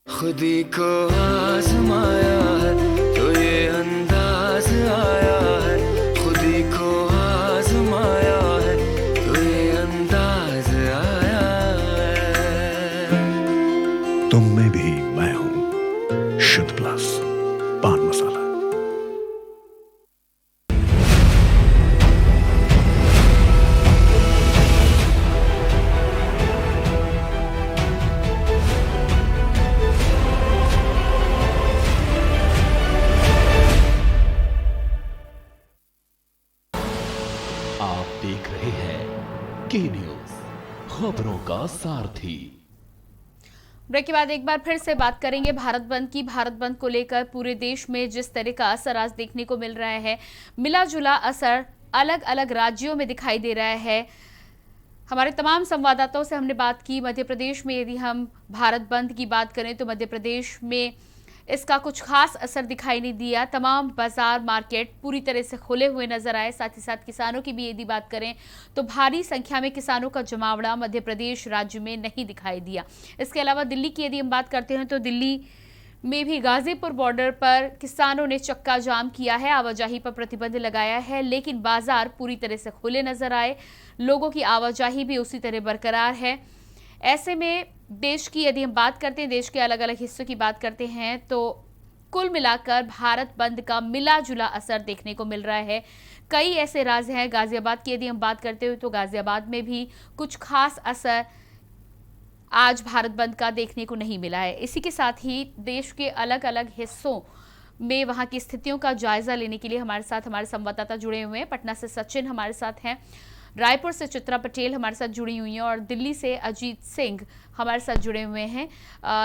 P: खुदी को आजमाया है तो ये अंदाज आया है। खुदी को आजमाया है तो ये अंदाज आया है।
Q: तुम में भी मैं हूं, शुद्ध प्लस पान मसाला।
N: देख रहे हैं के न्यूज, खबरों का सारथी।
A: ब्रेक के बाद एक बार फिर से बात करेंगे भारत बंद की। भारत बंद को लेकर पूरे देश में जिस तरह का असर आज देखने को मिल रहा है, मिला जुला असर अलग अलग राज्यों में दिखाई दे रहा है। हमारे तमाम संवाददाताओं से हमने बात की। मध्य प्रदेश में यदि हम भारत बंद की बात करें तो मध्य प्रदेश में इसका कुछ खास असर दिखाई नहीं दिया। तमाम बाजार मार्केट पूरी तरह से खुले हुए नजर आए। साथ ही साथ किसानों की भी यदि बात करें तो भारी संख्या में किसानों का जमावड़ा मध्य प्रदेश राज्य में नहीं दिखाई दिया। इसके अलावा दिल्ली की यदि हम बात करते हैं तो दिल्ली में भी गाजीपुर बॉर्डर पर किसानों ने चक्का जाम किया है, आवाजाही पर प्रतिबंध लगाया है, लेकिन बाजार पूरी तरह से खुले नजर आए। लोगों की आवाजाही भी उसी तरह बरकरार है। ऐसे में देश की यदि हम बात करते हैं, देश के अलग अलग हिस्सों की बात करते हैं तो कुल मिलाकर भारत बंद का मिला जुला असर देखने को मिल रहा है। कई ऐसे राज्य हैं, गाजियाबाद की यदि हम बात करते हो तो गाजियाबाद में भी कुछ खास असर आज भारत बंद का देखने को नहीं मिला है। इसी के साथ ही देश के अलग अलग हिस्सों में वहां की स्थितियों का जायजा लेने के लिए हमारे साथ हमारे संवाददाता जुड़े हुए हैं। पटना से सचिन हमारे साथ हैं, रायपुर से चित्रा पटेल हमारे साथ जुड़ी हुई हैं और दिल्ली से अजीत सिंह हमारे साथ जुड़े हुए हैं।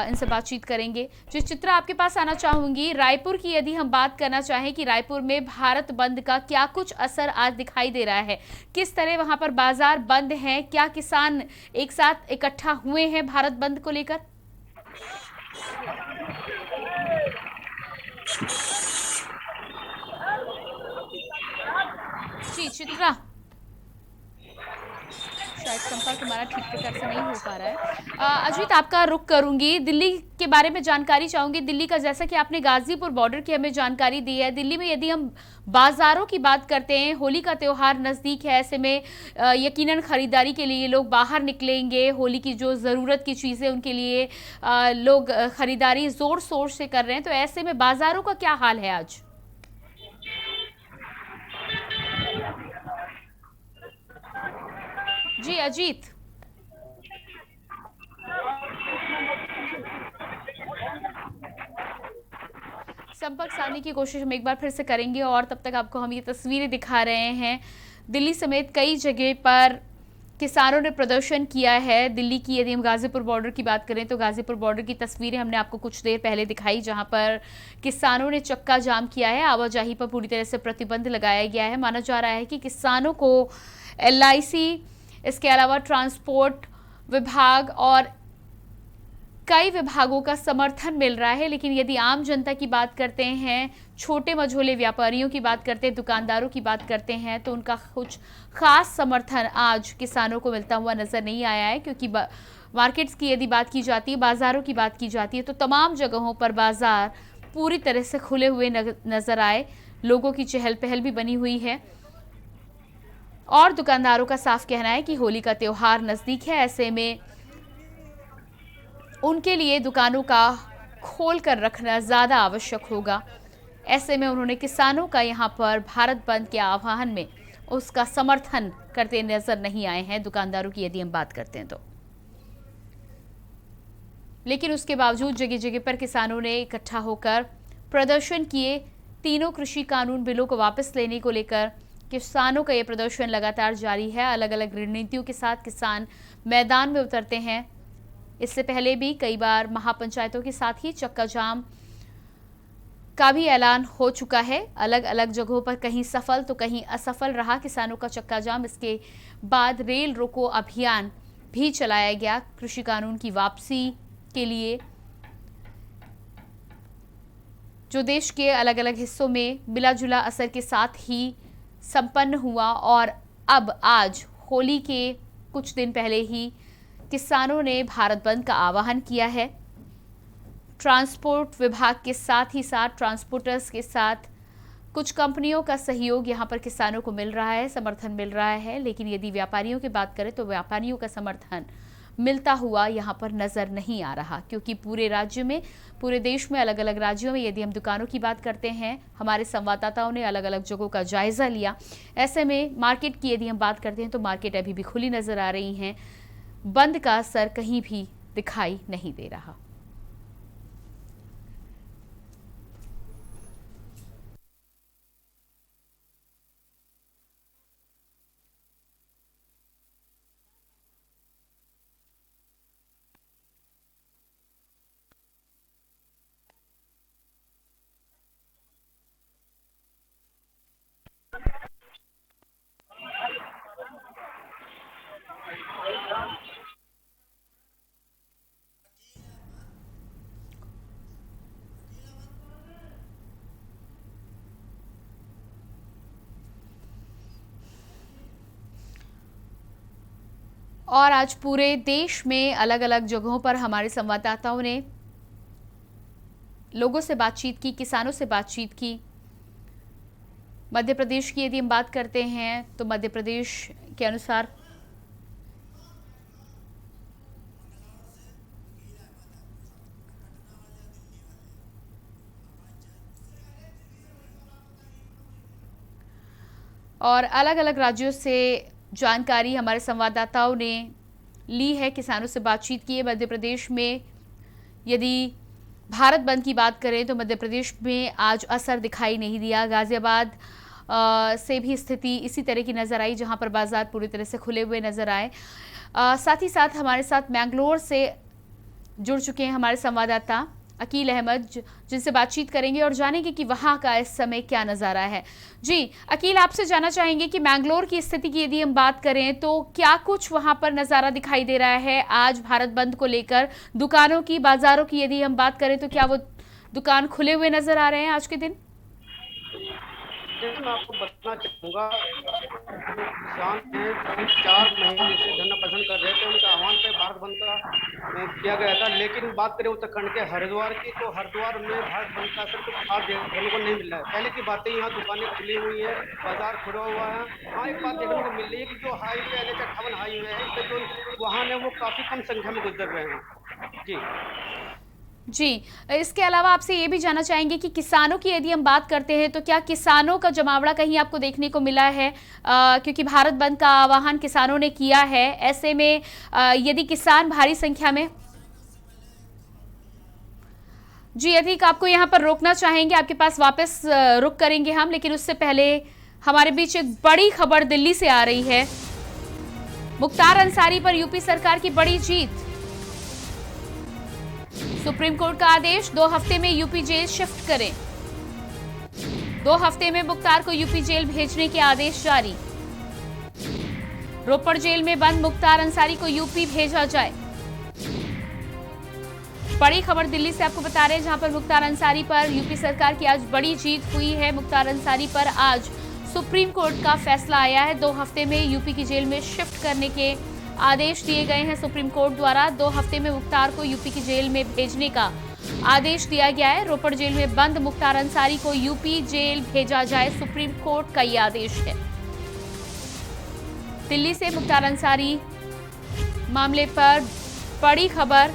A: इनसे बातचीत करेंगे। जो चित्रा, आपके पास आना चाहूंगी। रायपुर की यदि हम बात करना चाहें कि रायपुर में भारत बंद का क्या कुछ असर आज दिखाई दे रहा है, किस तरह वहां पर बाजार बंद हैं, क्या किसान एक साथ इकट्ठा हुए हैं भारत बंद को लेकर? जी चित्रा, शायद संपर्क हमारा ठीक प्रकार से नहीं हो पा रहा है। अजीत, आपका रुख करूंगी, दिल्ली के बारे में जानकारी चाहूंगी। दिल्ली का, जैसा कि आपने गाजीपुर बॉर्डर की हमें जानकारी दी है, दिल्ली में यदि हम बाजारों की बात करते हैं, होली का त्योहार नज़दीक है, ऐसे में यकीनन खरीदारी के लिए लोग बाहर निकलेंगे। होली की जो ज़रूरत की चीज़ें उनके लिए लोग खरीदारी ज़ोर शोर से कर रहे हैं, तो ऐसे में बाजारों का क्या हाल है आज? जी अजीत। संपर्क साधने की कोशिश हम एक बार फिर से करेंगे और तब तक आपको हम ये तस्वीरें दिखा रहे हैं। दिल्ली समेत कई जगह पर किसानों ने प्रदर्शन किया है। दिल्ली की यदि हम गाजीपुर बॉर्डर की बात करें तो गाजीपुर बॉर्डर की तस्वीरें हमने आपको कुछ देर पहले दिखाई, जहां पर किसानों ने चक्का जाम किया है। आवाजाही पर पूरी तरह से प्रतिबंध लगाया गया है। माना जा रहा है कि किसानों को LIC, इसके अलावा ट्रांसपोर्ट विभाग और कई विभागों का समर्थन मिल रहा है। लेकिन यदि आम जनता की बात करते हैं, छोटे मझोले व्यापारियों की बात करते हैं, दुकानदारों की बात करते हैं, तो उनका कुछ खास समर्थन आज किसानों को मिलता हुआ नजर नहीं आया है। क्योंकि मार्केट्स की यदि बात की जाती है, बाजारों की बात की जाती है, तो तमाम जगहों पर बाजार पूरी तरह से खुले हुए नजर आए। लोगों की चहल पहल भी बनी हुई है और दुकानदारों का साफ कहना है कि होली का त्योहार नजदीक है। ऐसे में उनके लिए दुकानों का खोल कर रखना ज़्यादा आवश्यक होगा। ऐसे में उन्होंने किसानों का यहाँ पर भारत बंद के आह्वान में उसका समर्थन करते नजर नहीं आए हैं, दुकानदारों की यदि हम बात करते हैं तो। लेकिन उसके बावजूद जगह जगह पर किसानों ने इकट्ठा होकर प्रदर्शन किए। तीनों कृषि कानून बिलों को वापस लेने को लेकर किसानों का ये प्रदर्शन लगातार जारी है। अलग अलग रणनीतियों के साथ किसान मैदान में उतरते हैं। इससे पहले भी कई बार महापंचायतों के साथ ही चक्का जाम का भी ऐलान हो चुका है। अलग अलग जगहों पर कहीं सफल तो कहीं असफल रहा किसानों का चक्का जाम। इसके बाद रेल रोको अभियान भी चलाया गया कृषि कानून की वापसी के लिए, जो देश के अलग अलग हिस्सों में मिला जुला असर के साथ ही संपन्न हुआ। और अब आज होली के कुछ दिन पहले ही किसानों ने भारत बंद का आह्वान किया है। ट्रांसपोर्ट विभाग के साथ ही साथ ट्रांसपोर्टर्स के साथ कुछ कंपनियों का सहयोग यहाँ पर किसानों को मिल रहा है, समर्थन मिल रहा है। लेकिन यदि व्यापारियों की बात करें तो व्यापारियों का समर्थन मिलता हुआ यहाँ पर नजर नहीं आ रहा, क्योंकि पूरे राज्य में, पूरे देश में अलग अलग राज्यों में यदि हम दुकानों की बात करते हैं, हमारे संवाददाताओं ने अलग अलग जगहों का जायजा लिया। ऐसे में मार्केट की यदि हम बात करते हैं तो मार्केट अभी भी खुली नजर आ रही हैं। बंद का असर कहीं भी दिखाई नहीं दे रहा। और आज पूरे देश में अलग अलग जगहों पर हमारे संवाददाताओं ने लोगों से बातचीत की, किसानों से बातचीत की। मध्य प्रदेश की यदि हम बात करते हैं तो मध्य प्रदेश के अनुसार और अलग अलग राज्यों से जानकारी हमारे संवाददाताओं ने ली है, किसानों से बातचीत की है। मध्य प्रदेश में यदि भारत बंद की बात करें तो मध्य प्रदेश में आज असर दिखाई नहीं दिया। गाजियाबाद से भी स्थिति इसी तरह की नज़र आई, जहां पर बाजार पूरी तरह से खुले हुए नज़र आए। साथ ही साथ हमारे साथ मैंगलोर से जुड़ चुके हैं हमारे संवाददाता अकील अहमद, जिनसे बातचीत करेंगे और जानेंगे कि वहां का इस समय क्या नज़ारा है। जी अकील, आपसे जानना चाहेंगे कि मैंगलोर की स्थिति की यदि हम बात करें तो क्या कुछ वहां पर नज़ारा दिखाई दे रहा है आज भारत बंद को लेकर? दुकानों की, बाजारों की यदि हम बात करें तो क्या वो दुकान खुले हुए नज़र आ रहे हैं आज के दिन?
T: जैसे मैं आपको बताना चाहूँगा, किसान हैं जो 4 महीने से धरना प्रदर्शन कर रहे थे, उनका आह्वान पे भारत बंद का किया गया था। लेकिन बात करें उत्तराखंड के हरिद्वार की, तो हरिद्वार में भारत बंद का असर कुछ खास देखने को नहीं मिल रहा है। पहले की बातें, यहाँ दुकानें खुली हुई है, बाजार खुला हुआ है। हाँ, एक बात देखने को मिल रही है कि जो हाईवे NH-58 हाईवे है, इससे जो वाहन है वो काफ़ी कम संख्या में गुजर रहे हैं।
A: जी, इसके अलावा आपसे ये भी जानना चाहेंगे कि किसानों की यदि हम बात करते हैं तो क्या किसानों का जमावड़ा कहीं आपको देखने को मिला है? क्योंकि भारत बंद का आह्वान किसानों ने किया है, ऐसे में यदि किसान भारी संख्या में जी अधिक आपको यहाँ पर रोकना चाहेंगे, आपके पास वापस रुक करेंगे हम, लेकिन उससे पहले हमारे बीच एक बड़ी खबर दिल्ली से आ रही है। मुख्तार अंसारी पर यूपी सरकार की बड़ी जीत। सुप्रीम कोर्ट का आदेश, 2 हफ्ते में यूपी जेल शिफ्ट करें। 2 हफ्ते में मुख्तार को यूपी जेल भेजने के आदेश जारी। रोपड़ जेल में बंद मुख्तार अंसारी को यूपी भेजा जाए। बड़ी खबर दिल्ली से आपको बता रहे हैं, जहां पर मुख्तार अंसारी पर यूपी सरकार की आज बड़ी जीत हुई है। मुख्तार अंसारी पर आज सुप्रीम कोर्ट का फैसला आया है। 2 हफ्ते में यूपी की जेल में शिफ्ट करने के आदेश दिए गए हैं सुप्रीम कोर्ट द्वारा। 2 हफ्ते में मुख्तार को यूपी की जेल में भेजने का आदेश दिया गया है। रोपड़ जेल में बंद मुख्तार अंसारी को यूपी जेल भेजा जाए, सुप्रीम कोर्ट का ये आदेश है। दिल्ली से मुख्तार अंसारी मामले पर बड़ी खबर,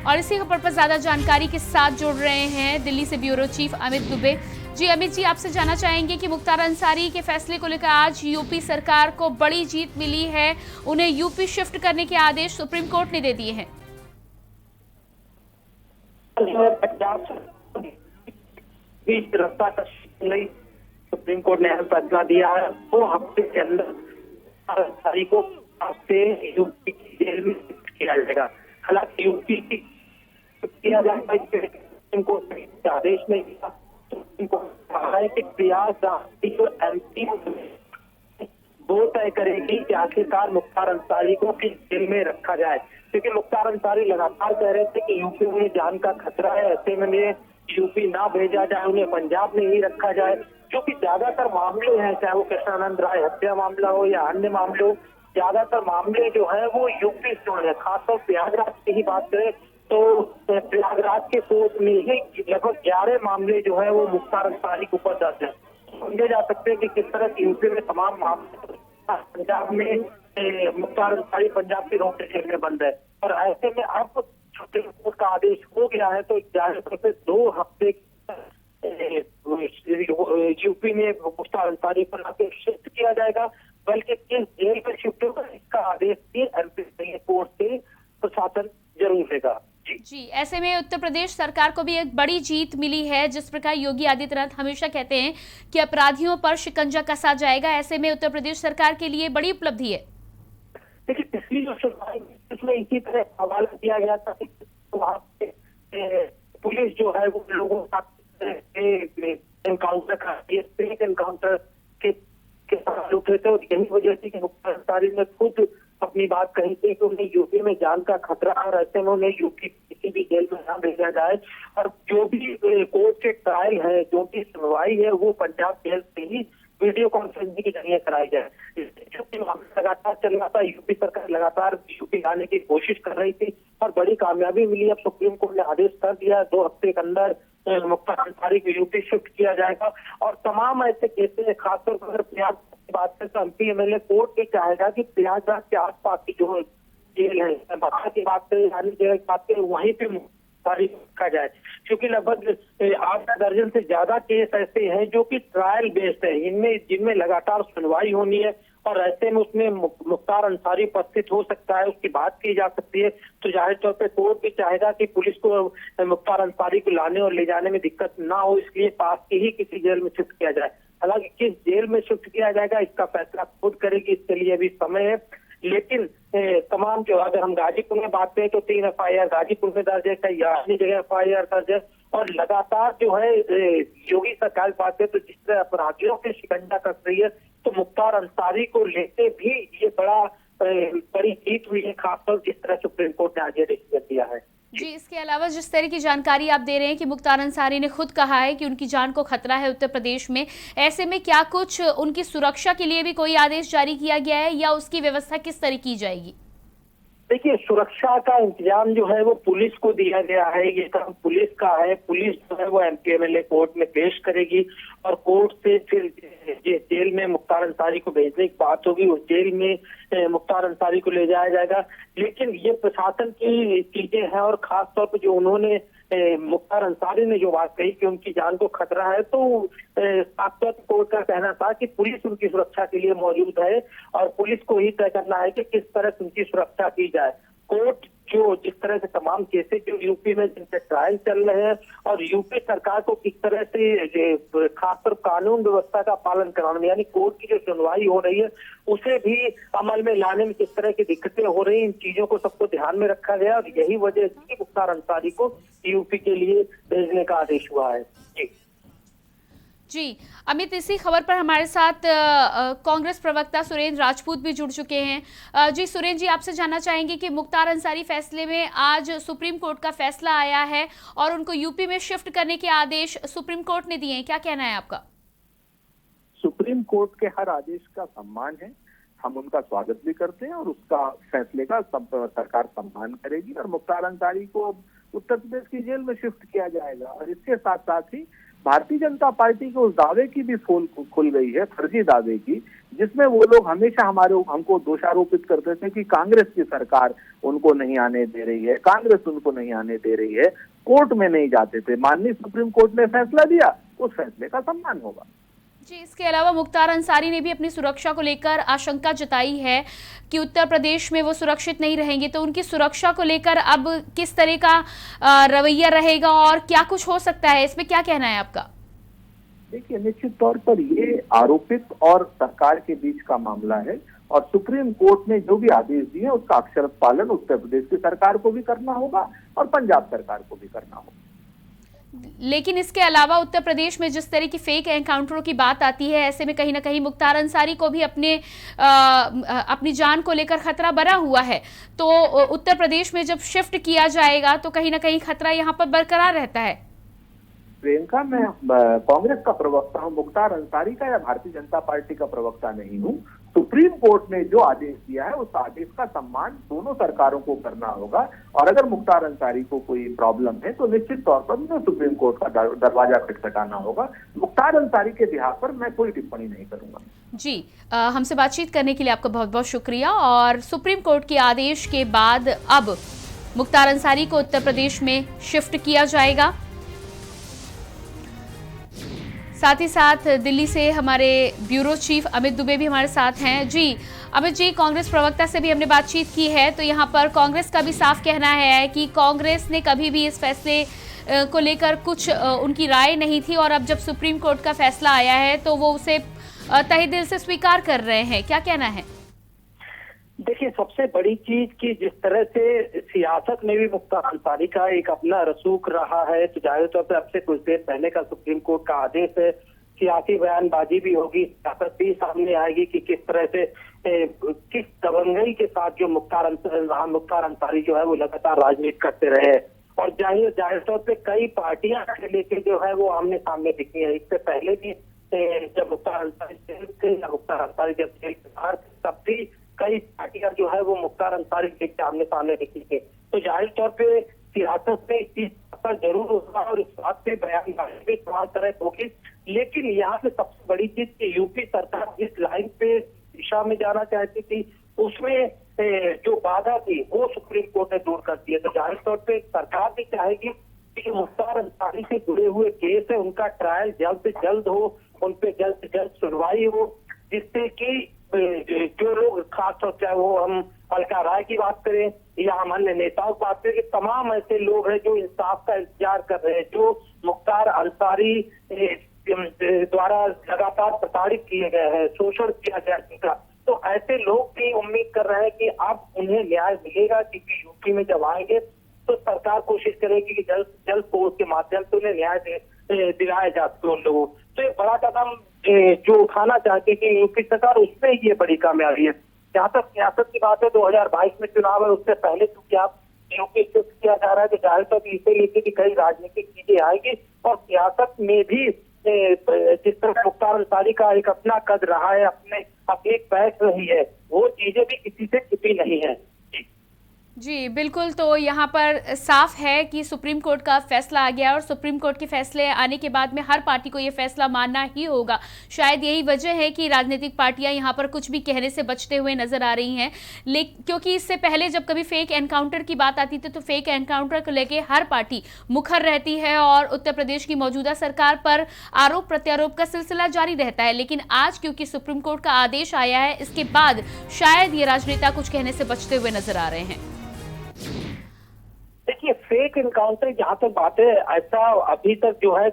A: और इसी खबर पर ज्यादा जानकारी के साथ जुड़ रहे हैं दिल्ली से ब्यूरो चीफ अमित दुबे। जी अमित जी, आपसे जानना चाहेंगे कि मुख्तार अंसारी के फैसले को लेकर आज यूपी सरकार को बड़ी जीत मिली है, उन्हें यूपी शिफ्ट करने के आदेश सुप्रीम कोर्ट ने दे दिए हैं।
U: सुप्रीम कोर्ट ने फैसला दिया है, 2 हफ्ते के अंदर अंसारी को यूपी की जेल में शिफ्ट किया जाएगा। हालांकि यूपी की किया जाएगा, सुप्रीम कोर्ट ने आदेश नहीं दिया। सुप्रीम कोर्ट कहा है कि प्रयागराज और MP वो तय करेगी कि आखिरकार मुख्तार अंसारी को किस जेल में रखा जाए, क्योंकि मुख्तार अंसारी लगातार कह रहे थे कि यूपी में जान का खतरा है, ऐसे में यूपी ना भेजा जाए, उन्हें पंजाब में ही रखा जाए। क्योंकि ज्यादातर मामले हैं, चाहे वो कृष्णानंद राय हत्या मामला हो या अन्य मामले हो, ज्यादातर मामले जो है वो यूपी से है। खासतौर प्रयागराज की ही बात करें तो प्रयागराज के कोर्ट में ही लगभग 11 मामले जो है वो मुख्तार अंसारी के ऊपर दर्ज है। समझे जा सकते हैं कि किस तरह की यूपी में तमाम मामले, पंजाब में मुख्तार अंसारी पंजाब के रोपड़ जेल में बंद है, और ऐसे में अब सुप्रीम कोर्ट का आदेश हो गया है तो जाहिर तौर पर 2 हफ्ते यूपी में मुख्तार अंसारी पर आदेश शिफ्ट किया जाएगा। बल्कि किस जेल में शिफ्ट होगा इसका आदेश भी MP कोर्ट से प्रशासन जरूर देगा।
A: जी, ऐसे में उत्तर प्रदेश सरकार को भी एक बड़ी जीत मिली है। जिस प्रकार योगी आदित्यनाथ हमेशा कहते हैं कि अपराधियों पर शिकंजा कसा जाएगा, ऐसे में उत्तर प्रदेश सरकार के लिए बड़ी उपलब्धि है।
U: देखिए, पिछली जो सुनवाई इसमें इसी तरह हवाला दिया गया था कि वहाँ पे पुलिस जो है वो लोगों का एनकाउंटर का एनकाउंटर के सवाल उठे थे, और यही वजह थी कि मुख्तार अंसारी ने खुद अपनी बात कही थी कि उन्हें यूपी में जान का खतरा है, और ऐसे में उन्हें यूपी किसी भी जेल में ना भेजा जाए, और जो भी कोर्ट के ट्रायल है, जो भी सुनवाई है, वो पंजाब जेल से ही वीडियो कॉन्फ्रेंसिंग के जरिए कराई जाए। क्योंकि मामला लगातार चल रहा था, यूपी सरकार लगातार यूपी आने की कोशिश कर रही थी और बड़ी कामयाबी मिली। अब सुप्रीम कोर्ट ने आदेश कर दिया, 2 हफ्ते के अंदर मुख्तार अंसारी को यूपी शिफ्ट किया जाएगा, और तमाम ऐसे केसेस, खासतौर पर अगर प्रयाग की बात करें तो MP MLA कोर्ट भी चाहेगा कि प्रयागराज के आसपास की जो जेल है, बाहर की बात करें, अन्य जगह की बात करें, वहीं पे तारीख रखा जाए, क्योंकि लगभग 8 दर्जन से ज्यादा केस ऐसे हैं जो कि ट्रायल बेस्ड है, इनमें जिनमें लगातार सुनवाई होनी है, और ऐसे में उसमें मुख्तार अंसारी उपस्थित हो सकता है, उसकी बात की जा सकती है। तो जाहिर तौर पर कोर्ट भी चाहेगा कि पुलिस को मुख्तार अंसारी को लाने और ले जाने में दिक्कत ना हो, इसलिए पास की ही किसी जेल में शिफ्ट किया जाए। हालांकि किस जेल में शिफ्ट किया जाएगा इसका फैसला खुद करेगी, इसके लिए अभी समय है। लेकिन तमाम जो, अगर हम गाजीपुर में बात करें तो 3 FIR गाजीपुर में दर्ज है, कई अन्य जगह FIR दर्ज है, और लगातार जो है योगी सरकार बात है तो जिस तरह अपराधियों के शिकंजा कस रही है, तो मुख्तार अंसारी को लेते भी ये बड़ी जीत हुई है, खासतौर जिस तरह सुप्रीम कोर्ट ने आज डिसीजन दिया है।
A: जी, इसके अलावा जिस तरह की जानकारी आप दे रहे हैं कि मुख्तार अंसारी ने खुद कहा है कि उनकी जान को खतरा है उत्तर प्रदेश में, ऐसे में क्या कुछ उनकी सुरक्षा के लिए भी कोई आदेश जारी किया गया है या उसकी व्यवस्था किस तरह की जाएगी?
U: देखिए, सुरक्षा का इंतजाम जो है वो पुलिस को दिया गया है। ये काम पुलिस का है। पुलिस जो है वो MP-MLA कोर्ट में पेश करेगी और कोर्ट से फिर जिस जेल में मुख्तार अंसारी को भेजने की बात होगी उस जेल में मुख्तार अंसारी को ले जाया जाएगा। लेकिन ये प्रशासन की चीजें हैं और खास तौर पर जो उन्होंने मुख्तार अंसारी ने जो बात कही कि उनकी जान को खतरा है, तो साफ तौर पर कोर्ट का कहना था कि पुलिस उनकी सुरक्षा के लिए मौजूद है और पुलिस को ही तय करना है कि किस तरह से उनकी सुरक्षा की जाए। कोर्ट जो जिस तरह से तमाम केसेस जो यूपी में जिनके ट्रायल चल रहे हैं और यूपी सरकार को किस तरह से खासकर कानून व्यवस्था का पालन कराना, यानी कोर्ट की जो सुनवाई हो रही है उसे भी अमल में लाने में किस तरह की दिक्कतें हो रही हैं, इन चीजों को सबको ध्यान में रखा गया और यही वजह थी मुख्तार अंसारी को यूपी के लिए भेजने का आदेश हुआ है।
A: जी अमित, इसी खबर पर हमारे साथ कांग्रेस प्रवक्ता सुरेंद्र राजपूत भी जुड़ चुके हैं। जी सुरेंद्र जी, आपसे जानना चाहेंगे कि मुख्तार अंसारी फैसले में आज सुप्रीम कोर्ट का फैसला आया है और उनको यूपी में शिफ्ट करने के आदेश सुप्रीम कोर्ट ने दिए हैं, क्या कहना है आपका?
E: सुप्रीम कोर्ट के हर आदेश का सम्मान है, हम उनका स्वागत भी करते हैं और उसका फैसले का सरकार सम्मान करेगी और मुख्तार अंसारी को उत्तर प्रदेश की जेल में शिफ्ट किया जाएगा। और इसके साथ साथ ही भारतीय जनता पार्टी के उस दावे की भी पोल खुल गई है, फर्जी दावे की, जिसमें वो लोग हमेशा हमको दोषारोपित करते थे कि कांग्रेस की सरकार उनको नहीं आने दे रही है, कांग्रेस उनको नहीं आने दे रही है, कोर्ट में नहीं जाते थे। माननीय सुप्रीम कोर्ट ने फैसला दिया, उस फैसले का सम्मान होगा।
A: जी, इसके अलावा मुख्तार अंसारी ने भी अपनी सुरक्षा को लेकर आशंका जताई है कि उत्तर प्रदेश में वो सुरक्षित नहीं रहेंगे, तो उनकी सुरक्षा को लेकर अब किस तरह का रवैया रहेगा और क्या कुछ हो सकता है, इसमें क्या कहना है आपका?
E: देखिए, निश्चित तौर पर ये आरोपित और सरकार के बीच का मामला है और सुप्रीम कोर्ट ने जो भी आदेश दिए उसका अक्षरशः पालन उत्तर प्रदेश की सरकार को भी करना होगा और पंजाब सरकार को भी करना होगा।
A: लेकिन इसके अलावा उत्तर प्रदेश में जिस तरह की फेक एनकाउंटरों की बात आती है, ऐसे में कहीं ना कहीं मुख्तार अंसारी को भी अपनी जान को लेकर खतरा बना हुआ है, तो उत्तर प्रदेश में जब शिफ्ट किया जाएगा तो कहीं ना कहीं खतरा यहाँ पर बरकरार रहता है।
E: प्रियंका, मैं कांग्रेस का प्रवक्ता हूँ, मुख्तार अंसारी का या भारतीय जनता पार्टी का प्रवक्ता नहीं हूँ। सुप्रीम कोर्ट ने जो आदेश दिया है उस आदेश का सम्मान दोनों सरकारों को करना होगा और अगर मुख्तार अंसारी को कोई प्रॉब्लम है तो निश्चित तौर पर उन्हें सुप्रीम कोर्ट का दरवाजा खटखटाना होगा। मुख्तार अंसारी के बिहार पर मैं कोई टिप्पणी नहीं करूंगा।
A: जी, हमसे बातचीत करने के लिए आपका बहुत बहुत शुक्रिया। और सुप्रीम कोर्ट के आदेश के बाद अब मुख्तार अंसारी को उत्तर प्रदेश में शिफ्ट किया जाएगा। साथ ही साथ दिल्ली से हमारे ब्यूरो चीफ अमित दुबे भी हमारे साथ हैं। जी अमित जी, कांग्रेस प्रवक्ता से भी हमने बातचीत की है, तो यहाँ पर कांग्रेस का भी साफ कहना है कि कांग्रेस ने कभी भी इस फैसले को लेकर कुछ उनकी राय नहीं थी और अब जब सुप्रीम कोर्ट का फैसला आया है तो वो उसे तहे दिल से स्वीकार कर रहे हैं, क्या कहना है?
U: देखिए, सबसे बड़ी चीज कि जिस तरह से सियासत में भी मुख्तार अंसारी का एक अपना रसूख रहा है, तो जाहिर तौर पर अब से कुछ देर पहले का सुप्रीम कोर्ट का आदेश है, सियासी बयानबाजी भी होगी, सियासत भी सामने आएगी कि किस तरह से किस दबंगई के साथ जो मुख्तार अंसारी जो है वो लगातार राजनीति करते रहे और जाहिर तौर पे कई पार्टियां लेके जो है वो आमने सामने दिखी है। इससे पहले भी जब मुख्तार अंसारी जब जेल से बाहर तब भी कई पार्टियां जो है वो मुख्तार अंसारी के आमने सामने दिखी थी। तो जाहिर तौर पे सियासत में इस चीज पर जरूर होगा और इस बात पे बयानबाजी भी तमाम तरह होगी, लेकिन यहाँ पे सबसे बड़ी चीज कि यूपी सरकार जिस लाइन पे दिशा में जाना चाहती थी उसमें जो बाधा थी वो सुप्रीम कोर्ट ने दूर कर दी है। तो जाहिर तौर पे सरकार भी चाहेगी कि मुख्तार अंसारी से जुड़े हुए केस है उनका ट्रायल जल्द से जल्द हो, उन पे जल्द से जल्द सुनवाई हो, जिससे कि जो लोग खासतौर चाहे वो हम अलका राय की बात करें या हम अन्य नेताओं की बात करें कि तमाम ऐसे लोग हैं जो इंसाफ का इंतजार कर रहे हैं, जो मुख्तार अंसारी द्वारा लगातार प्रताड़ित किए गए हैं, शोषण किया गया जिनका, तो ऐसे लोग भी उम्मीद कर रहे हैं कि अब उन्हें न्याय मिलेगा, क्योंकि यूपी में जब आएंगे तो सरकार कोशिश करेगी कि जल्द से जल्द कोर्ट के माध्यम से उन्हें न्याय दिलाया जा सके उन लोगों। तो ये बड़ा कदम जो उठाना चाहती थी यूपी सरकार, उसमें ये बड़ी कामयाबी है। जहाँ तक सियासत की बात है, 2022 में चुनाव है, उससे पहले क्योंकि आप यूपी शिफ्ट किया जा रहा है, तो जाहिर तौर पर इसे लेके कि कई राजनीतिक चीजें आएंगी और सियासत में भी जिस तरह मुख्तार अंसारी का एक अपना कद रहा है, अपनी एक पैठ रही है, वो चीजें भी किसी से छिपी नहीं है।
A: जी बिल्कुल, तो यहाँ पर साफ है कि सुप्रीम कोर्ट का फैसला आ गया और सुप्रीम कोर्ट के फैसले आने के बाद में हर पार्टी को ये फैसला मानना ही होगा। शायद यही वजह है कि राजनीतिक पार्टियां यहाँ पर कुछ भी कहने से बचते हुए नजर आ रही हैं, लेकिन क्योंकि इससे पहले जब कभी फेक एनकाउंटर की बात आती थी तो फेक एनकाउंटर को लेकर हर पार्टी मुखर रहती है और उत्तर प्रदेश की मौजूदा सरकार पर आरोप प्रत्यारोप का सिलसिला जारी रहता है। लेकिन आज क्योंकि सुप्रीम कोर्ट का आदेश आया है, इसके बाद शायद ये राजनेता कुछ कहने से बचते हुए नजर आ रहे हैं।
U: देखिए, फेक इनकाउंटर जहाँ तक बात है, ऐसा अभी तक जो है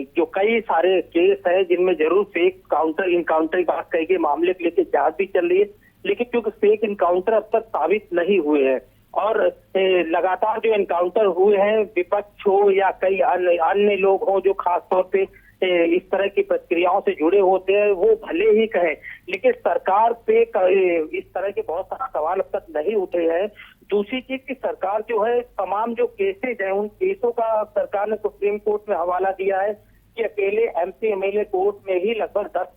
U: जो कई सारे केस है जिनमें जरूर फेक इनकाउंटर की बात कही गई, मामले को लेकर जांच भी चल रही है, लेकिन क्योंकि फेक इनकाउंटर अब तक साबित नहीं हुए हैं और लगातार जो इनकाउंटर हुए हैं, विपक्ष हो या कई अन्य लोग हो जो खासतौर पे इस तरह की प्रक्रियाओं से जुड़े होते हैं, वो भले ही कहें, लेकिन सरकार पे इस तरह के बहुत सारे सवाल अब तक नहीं उठे हैं। दूसरी चीज की सरकार जो है तमाम जो केसेज हैं उन केसों का सरकार ने सुप्रीम कोर्ट में हवाला दिया है कि अकेले एमपी एमएलए कोर्ट में ही लगभग 10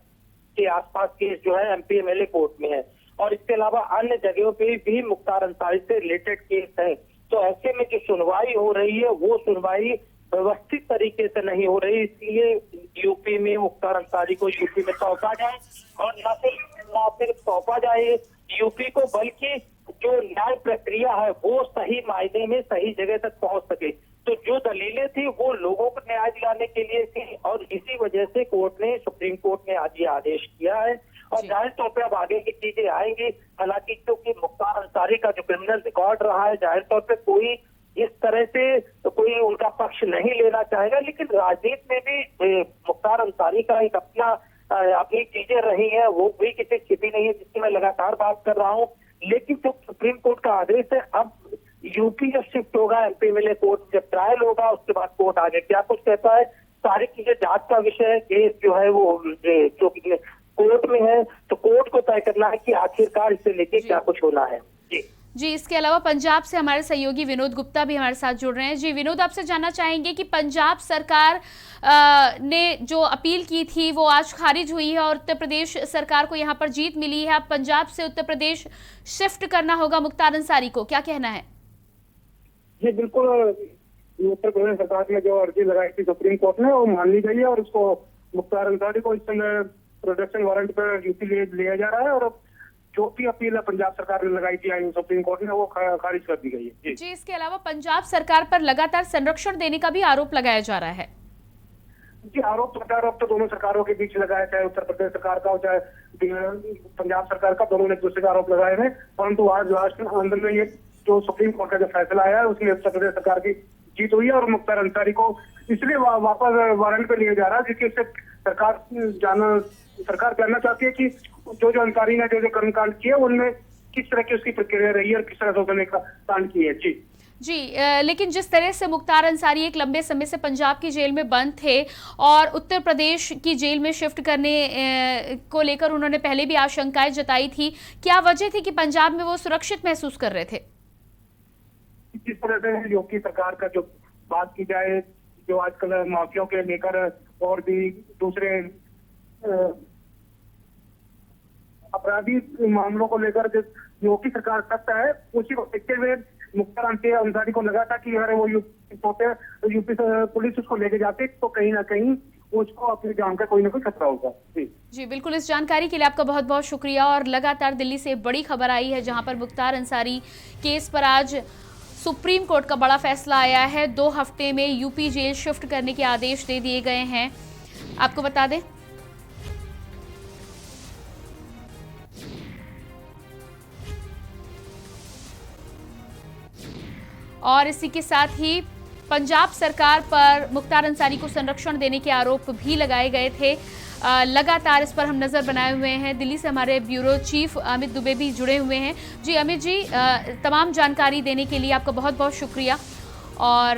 U: के आसपास केस जो है एमपी एमएलए कोर्ट में है और इसके अलावा अन्य जगहों पे भी मुख्तार अंसारी से रिलेटेड केस है। तो ऐसे में जो सुनवाई हो रही है वो सुनवाई व्यवस्थित तरीके से नहीं हो रही, इसलिए यूपी में मुख्तार अंसारी को यूपी में सौंपा जाए और न सिर्फ सौंपा जाए यूपी को, बल्कि जो न्याय प्रक्रिया है वो सही मायने में सही जगह तक पहुंच सके। तो जो दलीलें थी वो लोगों को न्याय दिलाने के लिए थी और इसी वजह से सुप्रीम कोर्ट ने आज ये आदेश किया है और जाहिर तौर पर अब आगे की चीजें आएंगी। हालांकि क्योंकि मुख्तार अंसारी का जो क्रिमिनल रिकॉर्ड रहा है, जाहिर तौर पर कोई इस तरह से कोई उनका पक्ष नहीं लेना चाहेगा, लेकिन राजनीति में भी मुख्तार अंसारी का एक अपनी चीजें रही है, वो भी किसी छिपी नहीं है, जिसकी मैं लगातार बात कर रहा हूँ। लेकिन जब सुप्रीम कोर्ट का आदेश है, अब यूपी जब शिफ्ट होगा एमपी एमएलए कोर्ट, जब ट्रायल होगा उसके बाद कोर्ट आगे क्या कुछ कहता है, सारी चीजें जांच का विषय है। केस जो है वो जो कोर्ट में है, तो कोर्ट को तय करना है कि आखिरकार इससे लेके क्या कुछ होना है।
A: जी, इसके अलावा पंजाब से हमारे सहयोगी विनोद गुप्ता भी हमारे साथ जुड़ रहे हैं। जी विनोद, आपसे जानना चाहेंगे कि पंजाब सरकार ने जो अपील की थी वो आज खारिज हुई है और उत्तर प्रदेश सरकार को यहाँ पर जीत मिली है। अब पंजाब से उत्तर प्रदेश शिफ्ट करना होगा मुख्तार अंसारी को, क्या कहना है?
F: जी बिल्कुल, उत्तर प्रदेश सरकार ने जो अर्जी लगाई थी सुप्रीम कोर्ट ने वो मान ली गई है और उसको मुख्तार अंसारी को इस समय प्रोटेक्शन वारंट पर यूपी लिया जा रहा है और जो भी अपील पंजाब सरकार ने लगाई थी सुप्रीम कोर्ट ने वो खारिज कर दी गई है।
A: जी, इसके अलावा पंजाब सरकार पर लगातार संरक्षण देने का भी आरोप लगाया जा रहा है।
F: जी, आरोप प्रत्यारोप तो दोनों सरकारों के बीच लगाया, चाहे उत्तर प्रदेश सरकार का हो चाहे पंजाब सरकार का, दोनों ने एक दूसरे का आरोप लगाए हैं। परंतु आज लास्ट अंदर में ये जो सुप्रीम कोर्ट का जो फैसला आया है उसमें उत्तर प्रदेश सरकार की जीत हुई है और मुख्तार अंसारी को इसलिए वापस वारंट पे लिया जा रहा है जिसकी सरकार जानना चाहती है कि जो अंसारी ने जो कर्मकांड किए उनमें किस तरह की उसकी प्रक्रिया रही है और किस तरह से उसने कांड किए।
A: जी, लेकिन जिस तरह से मुख्तार अंसारी एक लंबे समय से पंजाब की जेल में बंद थे और उत्तर प्रदेश की जेल में शिफ्ट करने को लेकर उन्होंने पहले भी आशंकाएं जताई थी, क्या वजह थी कि पंजाब में वो सुरक्षित महसूस कर रहे थे?
F: जिस तरह से योगी सरकार का जो बात की जाए, जो आजकल माफियाओं के लेकर और भी दूसरे अपराधी मामलों को लेकर जो योगी सरकार सख्त है, उसी को देखते हुए मुख्तार अंसारी को लगा था कि अगर वो यूपी पुलिस उसको लेके जाते तो कहीं ना कहीं उसको अपनी जान का कोई ना कोई खतरा होगा।
A: जी बिल्कुल, इस जानकारी के लिए आपका बहुत बहुत शुक्रिया। और लगातार दिल्ली से बड़ी खबर आई है जहां पर मुख्तार अंसारी केस पर आज सुप्रीम कोर्ट का बड़ा फैसला आया है। 2 हफ्ते में यूपी जेल शिफ्ट करने के आदेश दे दिए गए हैं। आपको बता दें और इसी के साथ ही पंजाब सरकार पर मुख्तार अंसारी को संरक्षण देने के आरोप भी लगाए गए थे। लगातार इस पर हम नज़र बनाए हुए हैं। दिल्ली से हमारे ब्यूरो चीफ अमित दुबे भी जुड़े हुए हैं। जी अमित जी, तमाम जानकारी देने के लिए आपका बहुत बहुत शुक्रिया। और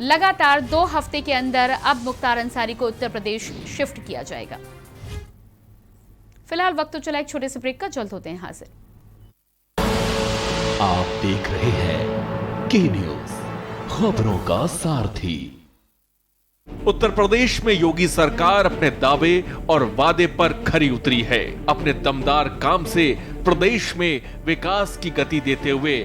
A: लगातार 2 हफ्ते के अंदर अब मुख्तार अंसारी को उत्तर प्रदेश शिफ्ट किया जाएगा। फिलहाल वक्त तो चला एक छोटे से ब्रेक का, जल्द होते हैं हाजिर।
N: आप देख रहे हैं के न्यूज, खबरों का सारथी।
H: उत्तर प्रदेश में योगी सरकार अपने दावे और वादे पर खरी उतरी है। अपने दमदार काम से प्रदेश में विकास की गति देते हुए